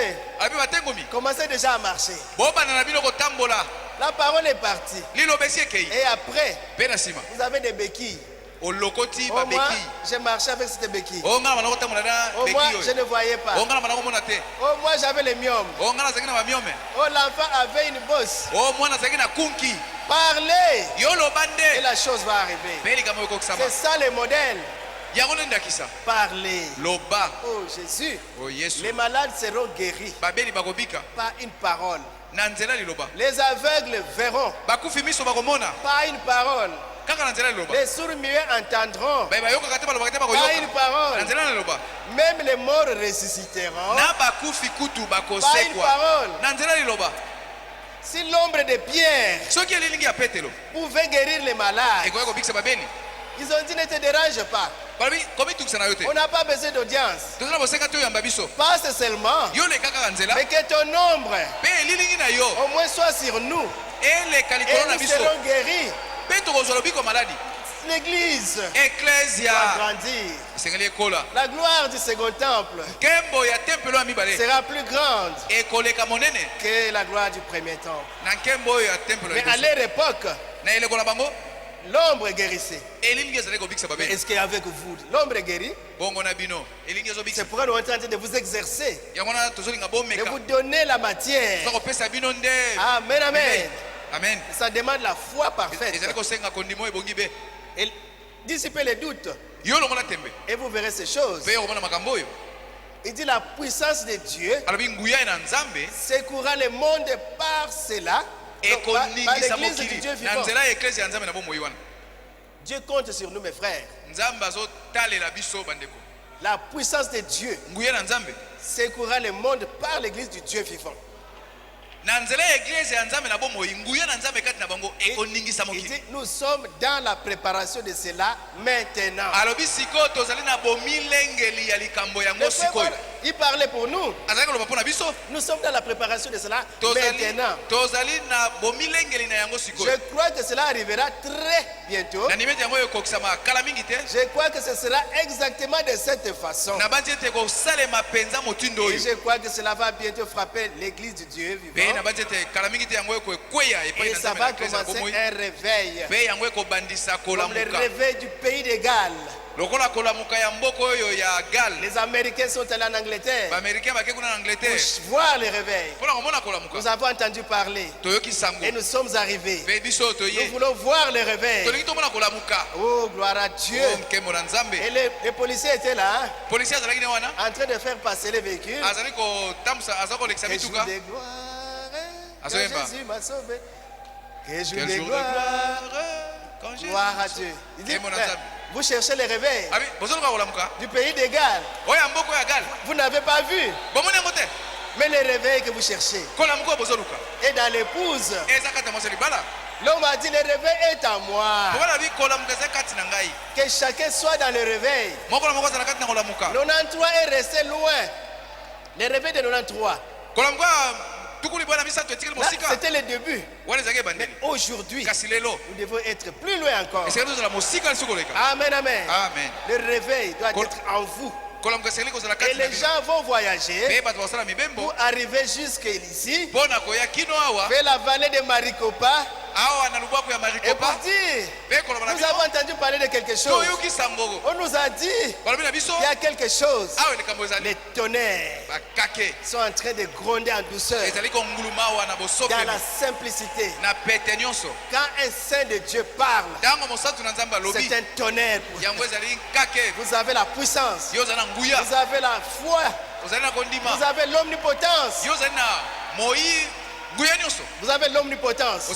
commencez déjà à marcher. La parole est partie. Et après, vous avez des béquilles. Au moins, j'ai marché avec cette béquille. Au moins, je ne voyais pas. Au moins, j'avais les myomes. Oh, l'enfant avait une bosse. Parlez. Et la chose va arriver. C'est ça le modèle. Parlez. Oh Jésus. Les malades seront guéris par une parole. Les aveugles verront par une parole. Les sourds muets entendront par une parole. Même les morts ressusciteront par une parole. Si l'ombre de Pierre pouvait guérir les malades, ils ont dit ne te dérange pas. On n'a pas besoin d'audience. Passe seulement. Mais que ton ombre au moins soit sur nous. Et nous serons guéris. L'église va grandir. La gloire du second temple sera plus grande que la gloire du premier temple. Mais à leur époque, l'ombre guérissait. Est-ce qu'avec vous, l'ombre guérit? C'est pourquoi nous sommes en train de vous exercer, de vous donner la matière. Amen, amen. Amen. Ça demande la foi parfaite. Et dissiper les doutes. Et vous verrez ces choses. Il dit la puissance de Dieu secourra le monde par cela. Par l'église du Dieu vivant. Dieu compte sur nous, mes frères. La puissance de Dieu secourra le monde par l'église du Dieu vivant. Il dit, nous sommes dans la préparation de cela maintenant. Il parlait pour nous. Nous sommes dans la préparation de cela maintenant. Je crois que cela arrivera très bientôt. Je crois que ce sera exactement de cette façon. Et je crois que cela va bientôt frapper l'église du Dieu vivant. Et ça va commencer un réveil. Comme le réveil du pays de Galles. Les Américains sont allés en Angleterre pour voir le réveil. Nous avons entendu parler et nous sommes arrivés. Nous voulons voir le réveil. Oh, gloire à Dieu. Et les policiers étaient là, en train de faire passer les véhicules. Que jour de gloire, quand Jésus m'a sauvé. Que jour de gloire, gloire à Dieu. Il dit, vous cherchez le réveil du pays de Galles. Vous n'avez pas vu. Mais le réveil que vous cherchez est dans l'épouse. L'homme a dit, le réveil est à moi. Que chacun soit dans le réveil. 93 est resté loin. Le réveil de 93. C'était le début. Mais aujourd'hui, nous devons être plus loin encore. Amen, amen. Le réveil doit être en vous. Et les gens vont voyager pour arriver jusqu'ici, vers la vallée de Maricopa. Et pour dire, nous avons entendu parler de quelque chose. On nous a dit qu'il y a quelque chose. Les tonnerres sont en train de gronder en douceur, dans la simplicité. Quand un saint de Dieu parle, c'est un tonnerre. Vous avez la puissance, vous avez la foi, vous avez l'omnipotence. Vous avez l'omnipotence.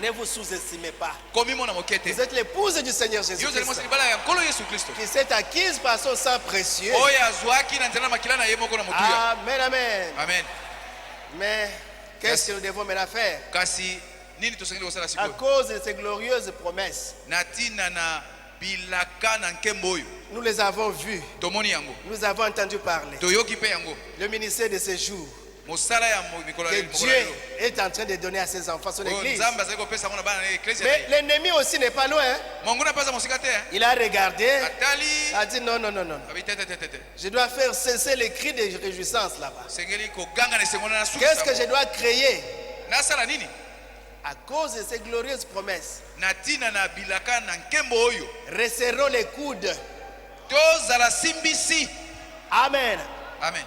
Ne vous sous-estimez pas. Vous êtes l'épouse du Seigneur Jésus-Christ, qui s'est acquise par son sang précieux. Amen, amen. Amen. Mais qu'est-ce que nous devons maintenant faire? À cause de ces glorieuses promesses, nous les avons vues. Nous avons entendu parler. Le ministère de ce jour que Dieu est en train de donner à ses enfants, son église. Mais l'ennemi aussi n'est pas loin. Il a regardé, a dit non, non, non, non. Je dois faire cesser les cris de réjouissance là-bas. Qu'est-ce que je dois créer? À cause de ces glorieuses promesses, resserrons les coudes. Amen. Amen.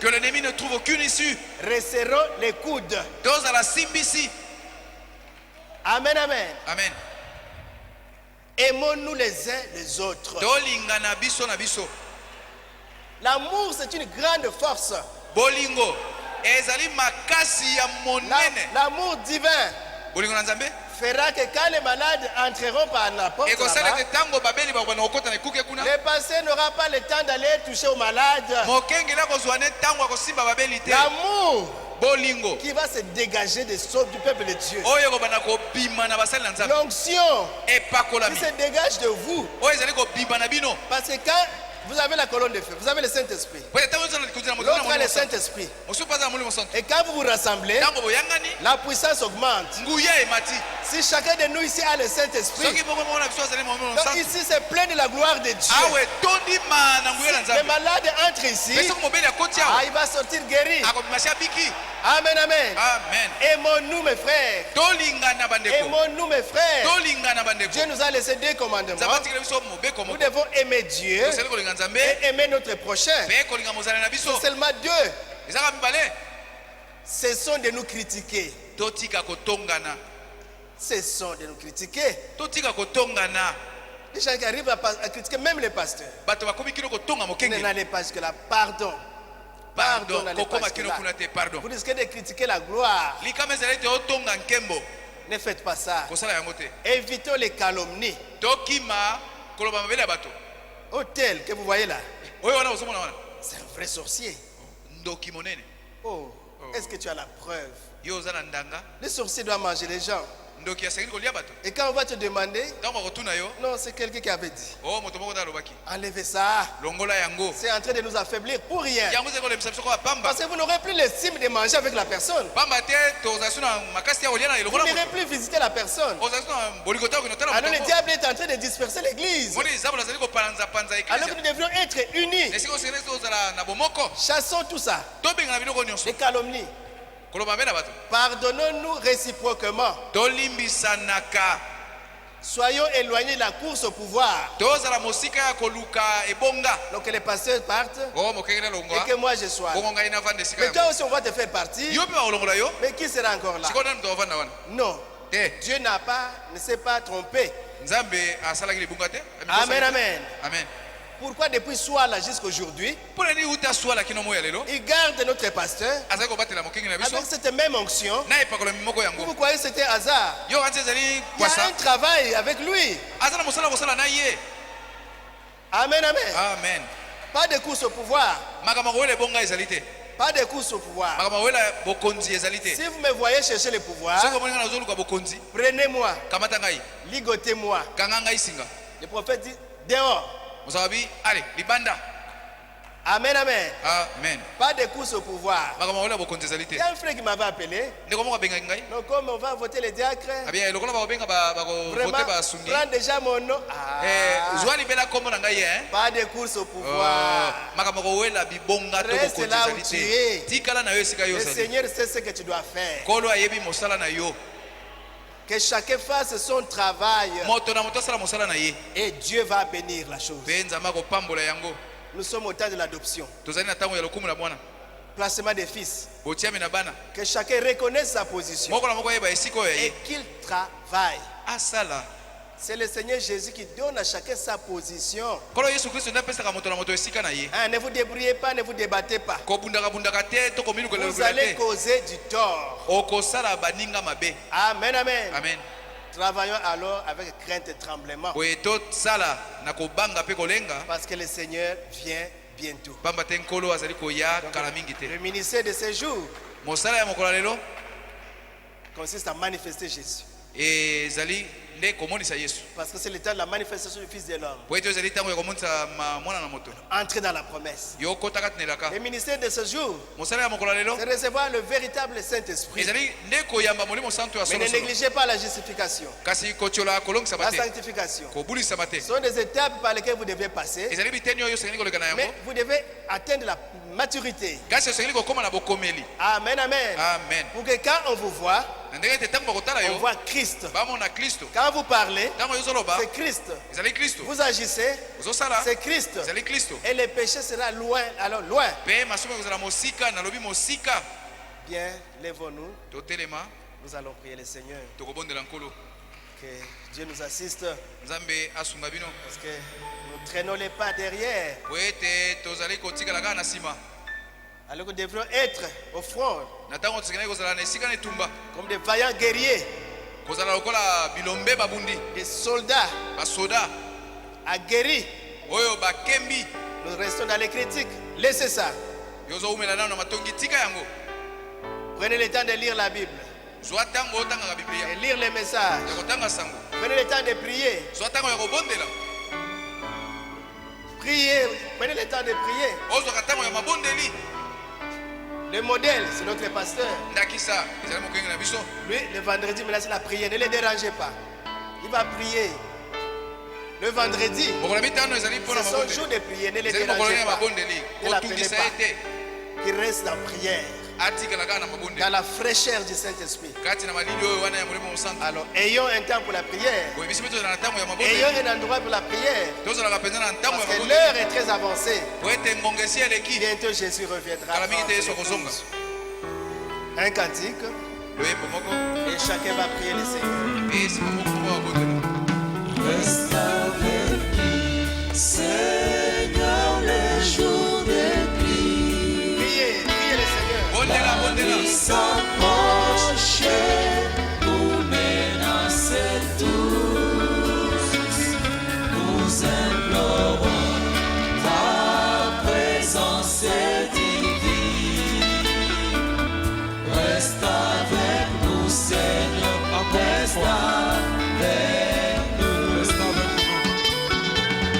Que l'ennemi ne trouve aucune issue. Resserrons les coudes. Amen, amen. Amen. Aimons-nous les uns les autres. L'amour, c'est une grande force. L'amour divin fera que quand les malades entreront par la porte, le passé n'aura pas le temps d'aller toucher aux malades. L'amour qui va se dégager des sauts du peuple de Dieu. L'onction qui se dégage de vous. Parce que quand vous avez la colonne de feu, vous avez le Saint-Esprit. L'autre a le Saint-Esprit. Et quand vous vous rassemblez, la puissance augmente. Si chacun de nous ici a le Saint-Esprit, donc ici c'est plein de la gloire de Dieu. Les malades entrent ici, il va sortir guéri. Amen, amen. Aimons-nous mes frères. Aimons-nous mes frères. Dieu nous a laissé 2 commandements. Nous devons aimer Dieu et aimer notre prochain. C'est seulement 2. Cessons de nous critiquer. Cessons de nous critiquer. Les gens qui arrivent à critiquer même les pasteurs. N'allez pas jusque là. Pardon. Pardon. Vous risquez de critiquer la gloire. Ne faites pas ça. Évitons les calomnies. Hôtel que vous voyez là, c'est un vrai sorcier. Oh, est-ce que tu as la preuve? Le sorcier doit manger les gens. Et quand on va te demander, non, c'est quelqu'un qui avait dit. Enlevez ça. C'est en train de nous affaiblir pour rien. Parce que vous n'aurez plus l'estime de manger avec la personne. Vous n'aurez plus visiter la personne. Alors le diable est en train de disperser l'église. Alors que nous devrions être unis. Chassons tout ça. Les calomnies. Pardonnons-nous réciproquement. Soyons éloignés de la course au pouvoir. Donc que les pasteurs partent et que moi je sois. Mais toi aussi on va te faire partir. Mais qui sera encore là? Non. Dieu ne s'est pas trompé. Amen, amen. Amen. Pourquoi depuis Swala jusqu'à aujourd'hui, il garde notre pasteur avec cette même onction? Vous croyez que c'était hasard? Il y a un travail avec lui. Amen, amen. Amen. Pas de course au pouvoir. Pas de course au pouvoir. Si vous me voyez chercher le pouvoir, prenez-moi, ligotez-moi. Le prophète dit dehors. Allez, libanda. Amen, amen. Amen. Pas de course au pouvoir. Il Il y a un frère qui m'avait appelé. Donc comme on va voter les diacres, vraiment, prends déjà mon nom. Pas de course au pouvoir. Reste là où tu es. Le Seigneur sait ce que tu dois faire. Que chacun fasse son travail. Et Dieu va bénir la chose. Nous sommes au temps de l'adoption. Placement des fils. Que chacun reconnaisse sa position. Et qu'il travaille. C'est le Seigneur Jésus qui donne à chacun sa position. Ne vous débrouillez pas, ne vous débattez pas. Vous allez causer du tort. Amen, amen. Amen. Travaillons alors avec crainte et tremblement. Parce que le Seigneur vient bientôt. Donc, le ministère de ce jour consiste à manifester Jésus. Parce que c'est le temps de la manifestation du Fils de l'homme. Entrer dans la promesse. Le ministère de ce jour, c'est recevoir le véritable Saint-Esprit. Mais ne négligez pas la justification, la sanctification. Ce sont des étapes par lesquelles vous devez passer. Mais vous devez atteindre la maturité. Amen, amen. Pour que quand on vous voit, on voit Christ. Quand vous parlez, c'est Christ. Vous agissez, c'est Christ. Et le péché sera loin, alors loin. Bien, lèvons-nous. Nous allons prier le Seigneur. Que Dieu nous assiste. Parce que nous traînons les pas derrière. Alors que nous devrions être au front comme des vaillants guerriers, des soldats aguerris. Nous restons dans les critiques. Laissez ça. Prenez le temps de lire la Bible et lire les messages. Prenez le temps de prier. Priez. Prenez le temps de prier. Le modèle, c'est notre pasteur. Lui, le vendredi, mais là, c'est la prière. Ne le dérangez pas. Il va prier. Le vendredi, c'est son jour de prière. Ne le dérangez pas. Ne l'appelez pas. Il reste en prière. Dans la fraîcheur du Saint-Esprit. Alors, ayons un temps pour la prière. Ayons un endroit pour la prière. Parce que l'heure est très avancée. Bientôt, Jésus reviendra. Un cantique. Et chacun va prier le Seigneur. Reste avec nous, Seigneur, les jours de pluie. Priez le Seigneur. S'approche, nous menacer tous. Nous implorons ta présence divine. Reste avec nous, Seigneur, reste avec nous.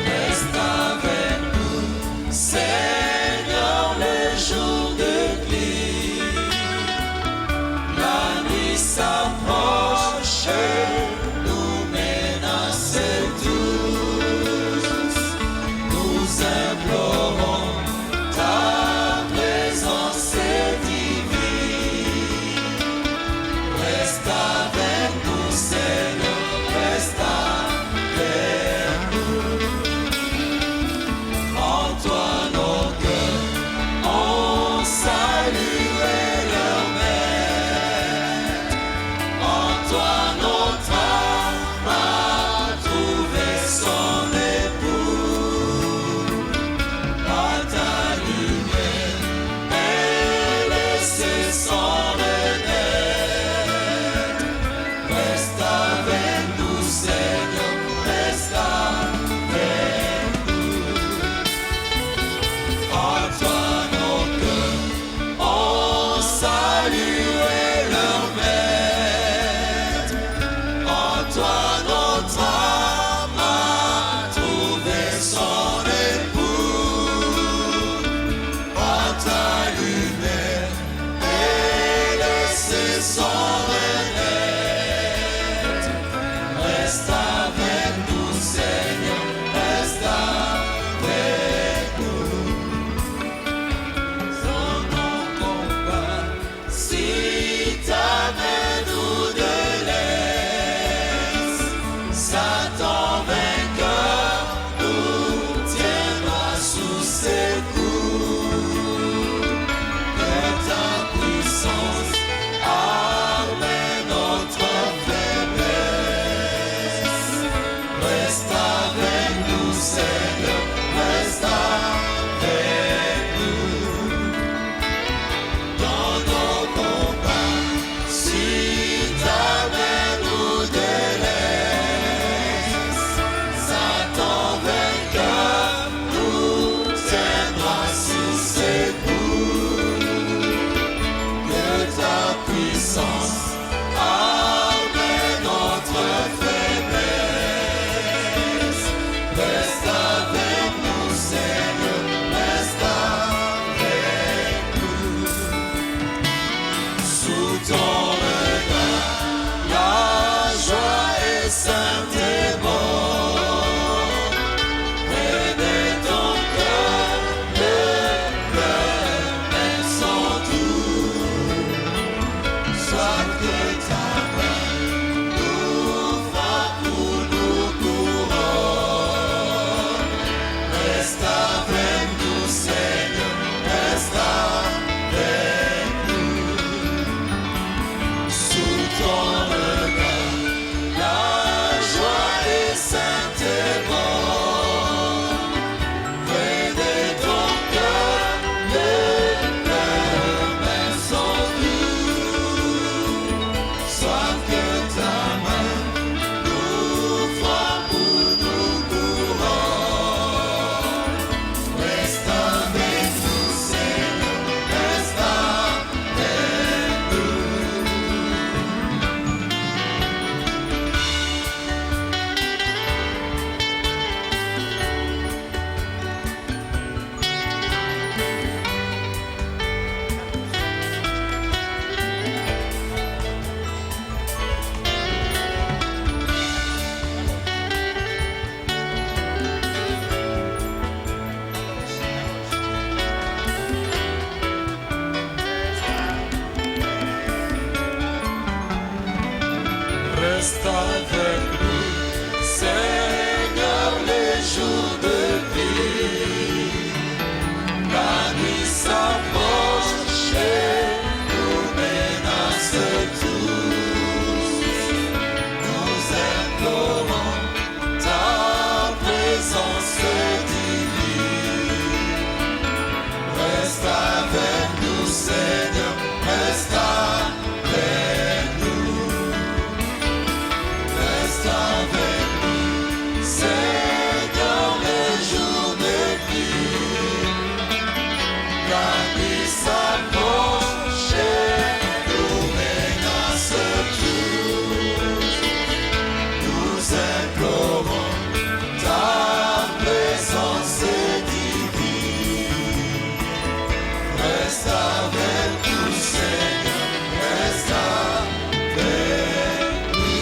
Reste avec nous, Seigneur, les jours de pluie. La nuit s'approche, nous menace tous. Nous implorons ta présence divine. Reste avec nous, Seigneur. reste avec nous, Seigneur, les jours de vie. La nuit s'approche et nous menace tous. Nous implorons ta présence divine. Reste avec nous, Seigneur, reste avec nous. Reste avec nous, Seigneur, les jours de vie. La nuit s'approche et nous menace tous. Nous implorons ta présence divine. Reste avec nous, Seigneur, reste avec nous.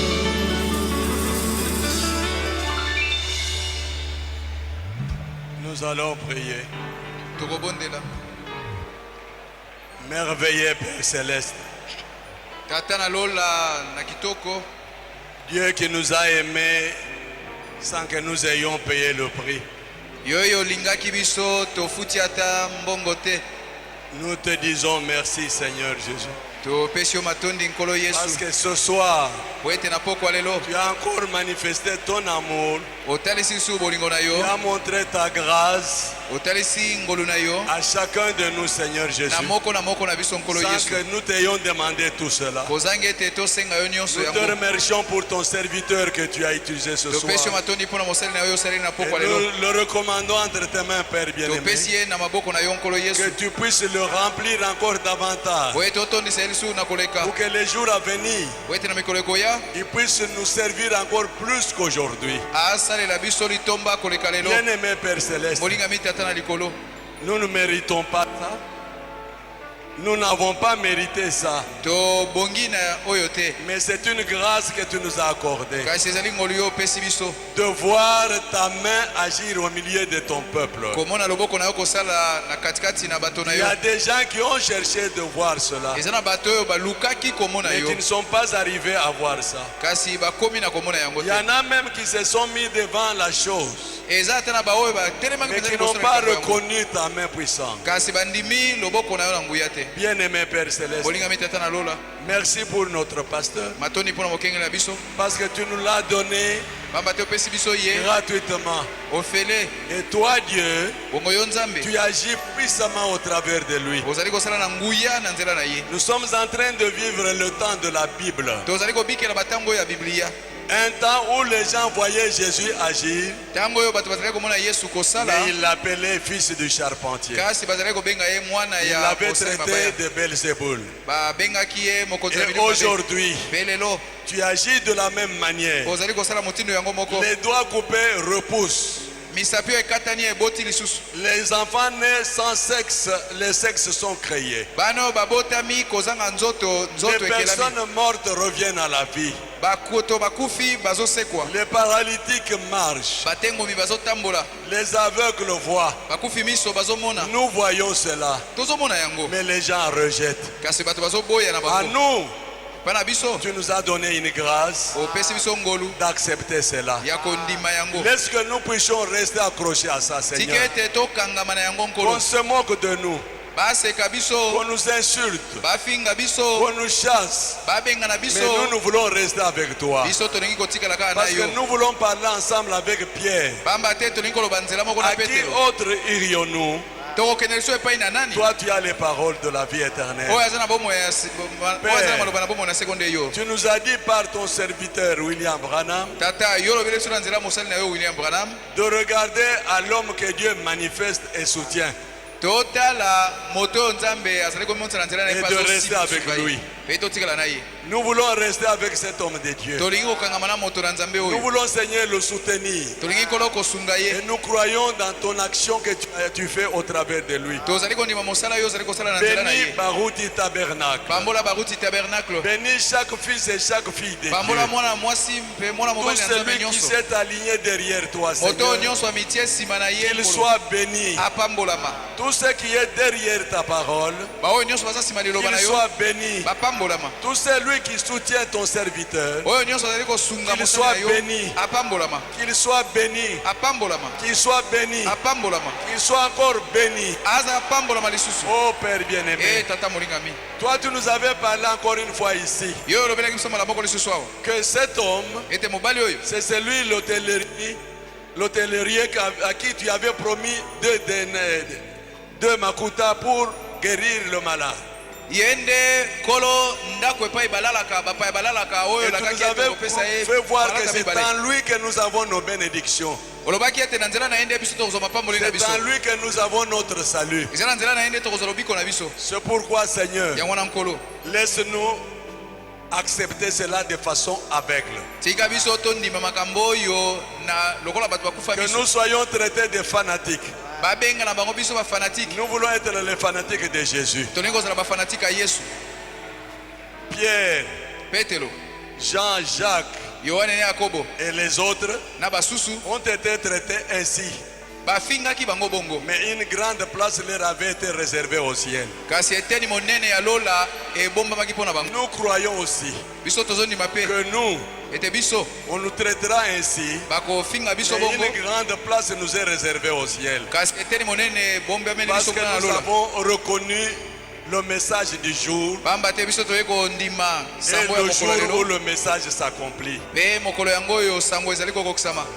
Nous allons prier. tokobondela Merveilleux Père Céleste, tata na lola na kitoko, Dieu qui nous a aimés sans que nous ayons payé le prix. yoyo olingaki biso tofuti ata mbongo te. Nous te disons merci, Seigneur Jésus. Topesi yo matondi nkolo Parce Yesu que ce soir, po ete na pokwa lelo tu as encore manifesté ton amour. otalisi lisusu bolingo na Tu yo, as montré ta grâce otalisi ngolu na yo à chacun de nous, Seigneur Jésus. na moko na biso nkolo Sans Yesu, que nous t'ayons demandé tout cela. kozangi ete tosenga yo nyonso Nous te yango. remercions pour ton serviteur que tu as utilisé ce Topesi yo soir. matondi mpo na mosali na yo osaleli na Et pokwa lelo. nous le recommandons entre tes mains, Père bien-aimé. Topesi ye na maboko na yo nkolo Que Yesu, tu puisses le remplir encore davantage. po ete otondisa ye lisusu na koleka, Pour que les jours à venir, po ete na mikolo ekoya il puisse nous servir encore plus qu'aujourd'hui. asalela biso litomba koleka lelo. Bien-aimé Père Céleste, molingami tata na likolo, nous ne méritons pas ça. Nous n'avons pas mérité ça. tobongi na oyo te, Mais c'est une grâce que tu nous as accordée. kasi ezali ngolu yo opesi biso De voir ta main agir au milieu de ton peuple. komona loboko na yo kosala na katikati na bato na Il y yo. a des gens qui ont cherché de voir cela. eza na bato oyo balukaki komona Mais yo, qui ne sont pas arrivés à voir ça. kasi bakomi na komona yango Il y en te. a même qui se sont mis devant la chose. eza ata na baoyo batelemaki Mais mpenza qui liboso n'ont na pas likambo yango, reconnu ta main puissante. kasi bandimi loboko na yo na nguya te. Bien-aimé Père Céleste, molingami tata na lola, merci pour notre pasteur. matondi mpo na mokengeli na biso, Parce que tu nous l'as donné pamba te opesi biso ye gratuitement. ofele. Et toi, Dieu, bongo yo nzambe tu agis puissamment au travers de lui. ozali kosala na nguya na nzela na ye. Nous sommes en train de vivre le temps de la Bible. tozali kobikela batango oyo ya biblia, Un temps où les gens voyaient Jésus agir, ntango oyo bato bazalaki komona yesu kosala, mais ils l'appelaient fils du charpentier. kasi bazalaki kobenga ye mwana Ils ya l'avaient kosala traité mabaya, de Belzéboul. babengaki ye mokonzi ya Et biloko mabe. aujourd'hui, Mpe lelo tu agis de la même manière. ozali kosala motindo yango moko, Les doigts coupés repoussent. misapi oyo ekatani eboti lisusu, Les enfants nés sans sexe, les sexes sont créés. bana oyo babotami kozanga nzoto Les ekelami, personnes mortes reviennent à la vie. bakoto bakufi bazosekwa, Les paralytiques marchent. batengomi bazotambola, Les aveugles voient. bakufi miso bazomona. Nous voyons cela. tozomona yango, Mais les gens rejettent. kasi bato bazoboya na À bango. nous, mpa na biso tu nous as donné une grâce opesi biso ngolu d'accepter cela. ya kondima yango, Laisse que nous puissions rester accrochés à ça, tika Seigneur. ete tokangama na yango nkolo. Qu'on se moque de nous, baseka biso, qu'on nous insulte, bafinga biso, qu'on nous chasse. babenga na Mais biso, nous voulons rester avec toi. biso tolingi kotikala kaka na Parce que yo, nous voulons parler ensemble avec Pierre. pamba te tolingi koloba nzela moko na À qui petelo. autre irions-nous? tokokende liso epai na nani Toi, tu as les paroles de la vie éternelle. oyo aza na bomoi ya oyo aza na maloba na bomoi na sekonde yo. Tu nous as dit par ton serviteur William Branham tata yo olobeli biso na nzela mosali na yo William Branham, de regarder à l'homme que Dieu manifeste et soutient totala moto oyo nzambe azali komonisa na nzela na ye et mpe de azosima rester avec suka ye. lui. mpe totikala na ye. Nous voulons rester avec cet homme de Dieu. tolingi kokangama na moto na nzambe Nous oyo, voulons, Seigneur, le soutenir. tolingi kolo kosunga ye. Et nous croyons dans ton action que tu fais au travers de lui. tozali kondima mosala yo ozali kosala na nzela na Bénis ye. Barouti Tabernacle. pambola baruti tabernacle, Bénis chaque fils et chaque fille de pambola Dieu. mwana mwasi mpe mwana Tout mobali na nzambe celui qui nyonso, s'est aligné derrière toi, moto oyo Seigneur, nyonso amitie nsima na ye qu'il nkolo, soit béni. apambolama. Tout ce qui est derrière ta parole, baoyo nyonso baza nsima liloba na qu'il yo soit béni. bapambolama. Tout celui qui soutient ton serviteur, qu'il soit béni. Qu'il soit béni. Qu'il soit béni. Qu'il soit encore béni. Oh Père bien-aimé. Toi, tu nous avais parlé encore une fois ici que cet homme, c'est celui l'hôtelier à qui tu avais promis deux makuta pour guérir le malade. Et tu nous avais fait voir que c'est en lui que nous avons nos bénédictions. C'est en lui que nous avons notre salut. C'est pourquoi, Seigneur, laisse-nous accepter cela de façon aveugle. Que nous soyons traités de fanatiques. Nous voulons être les fanatiques de Jésus. Pierre, Jean, Jacques et les autres ont été traités ainsi. Mais une grande place leur avait été réservée au ciel. Nous croyons aussi que nous, on nous traitera ainsi, mais une grande place nous est réservée au ciel. Parce que nous avons reconnu le message du jour et le jour où le message s'accomplit.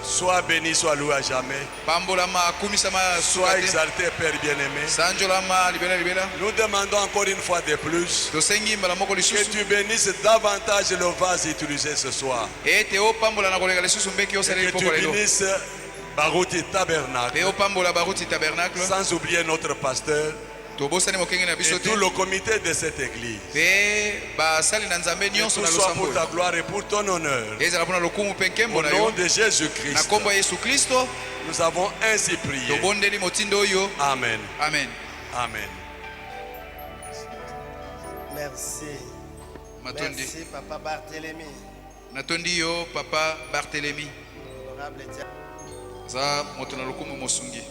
Sois béni, sois loué à jamais. Sois exalté, Père bien-aimé. Nous demandons encore une fois de plus que tu bénisses davantage le vase utilisé ce soir. Et que tu bénisses Baruti Tabernacle, sans oublier notre pasteur et tout le comité de cette église. Que tout soit pour ta gloire et pour ton honneur. Au nom de Jésus-Christ, nous avons ainsi prié. Amen. Amen. Amen. Merci. Merci, Papa Barthélemy. Papa Barthélemy. Honorable za moto na lokumu mosungi.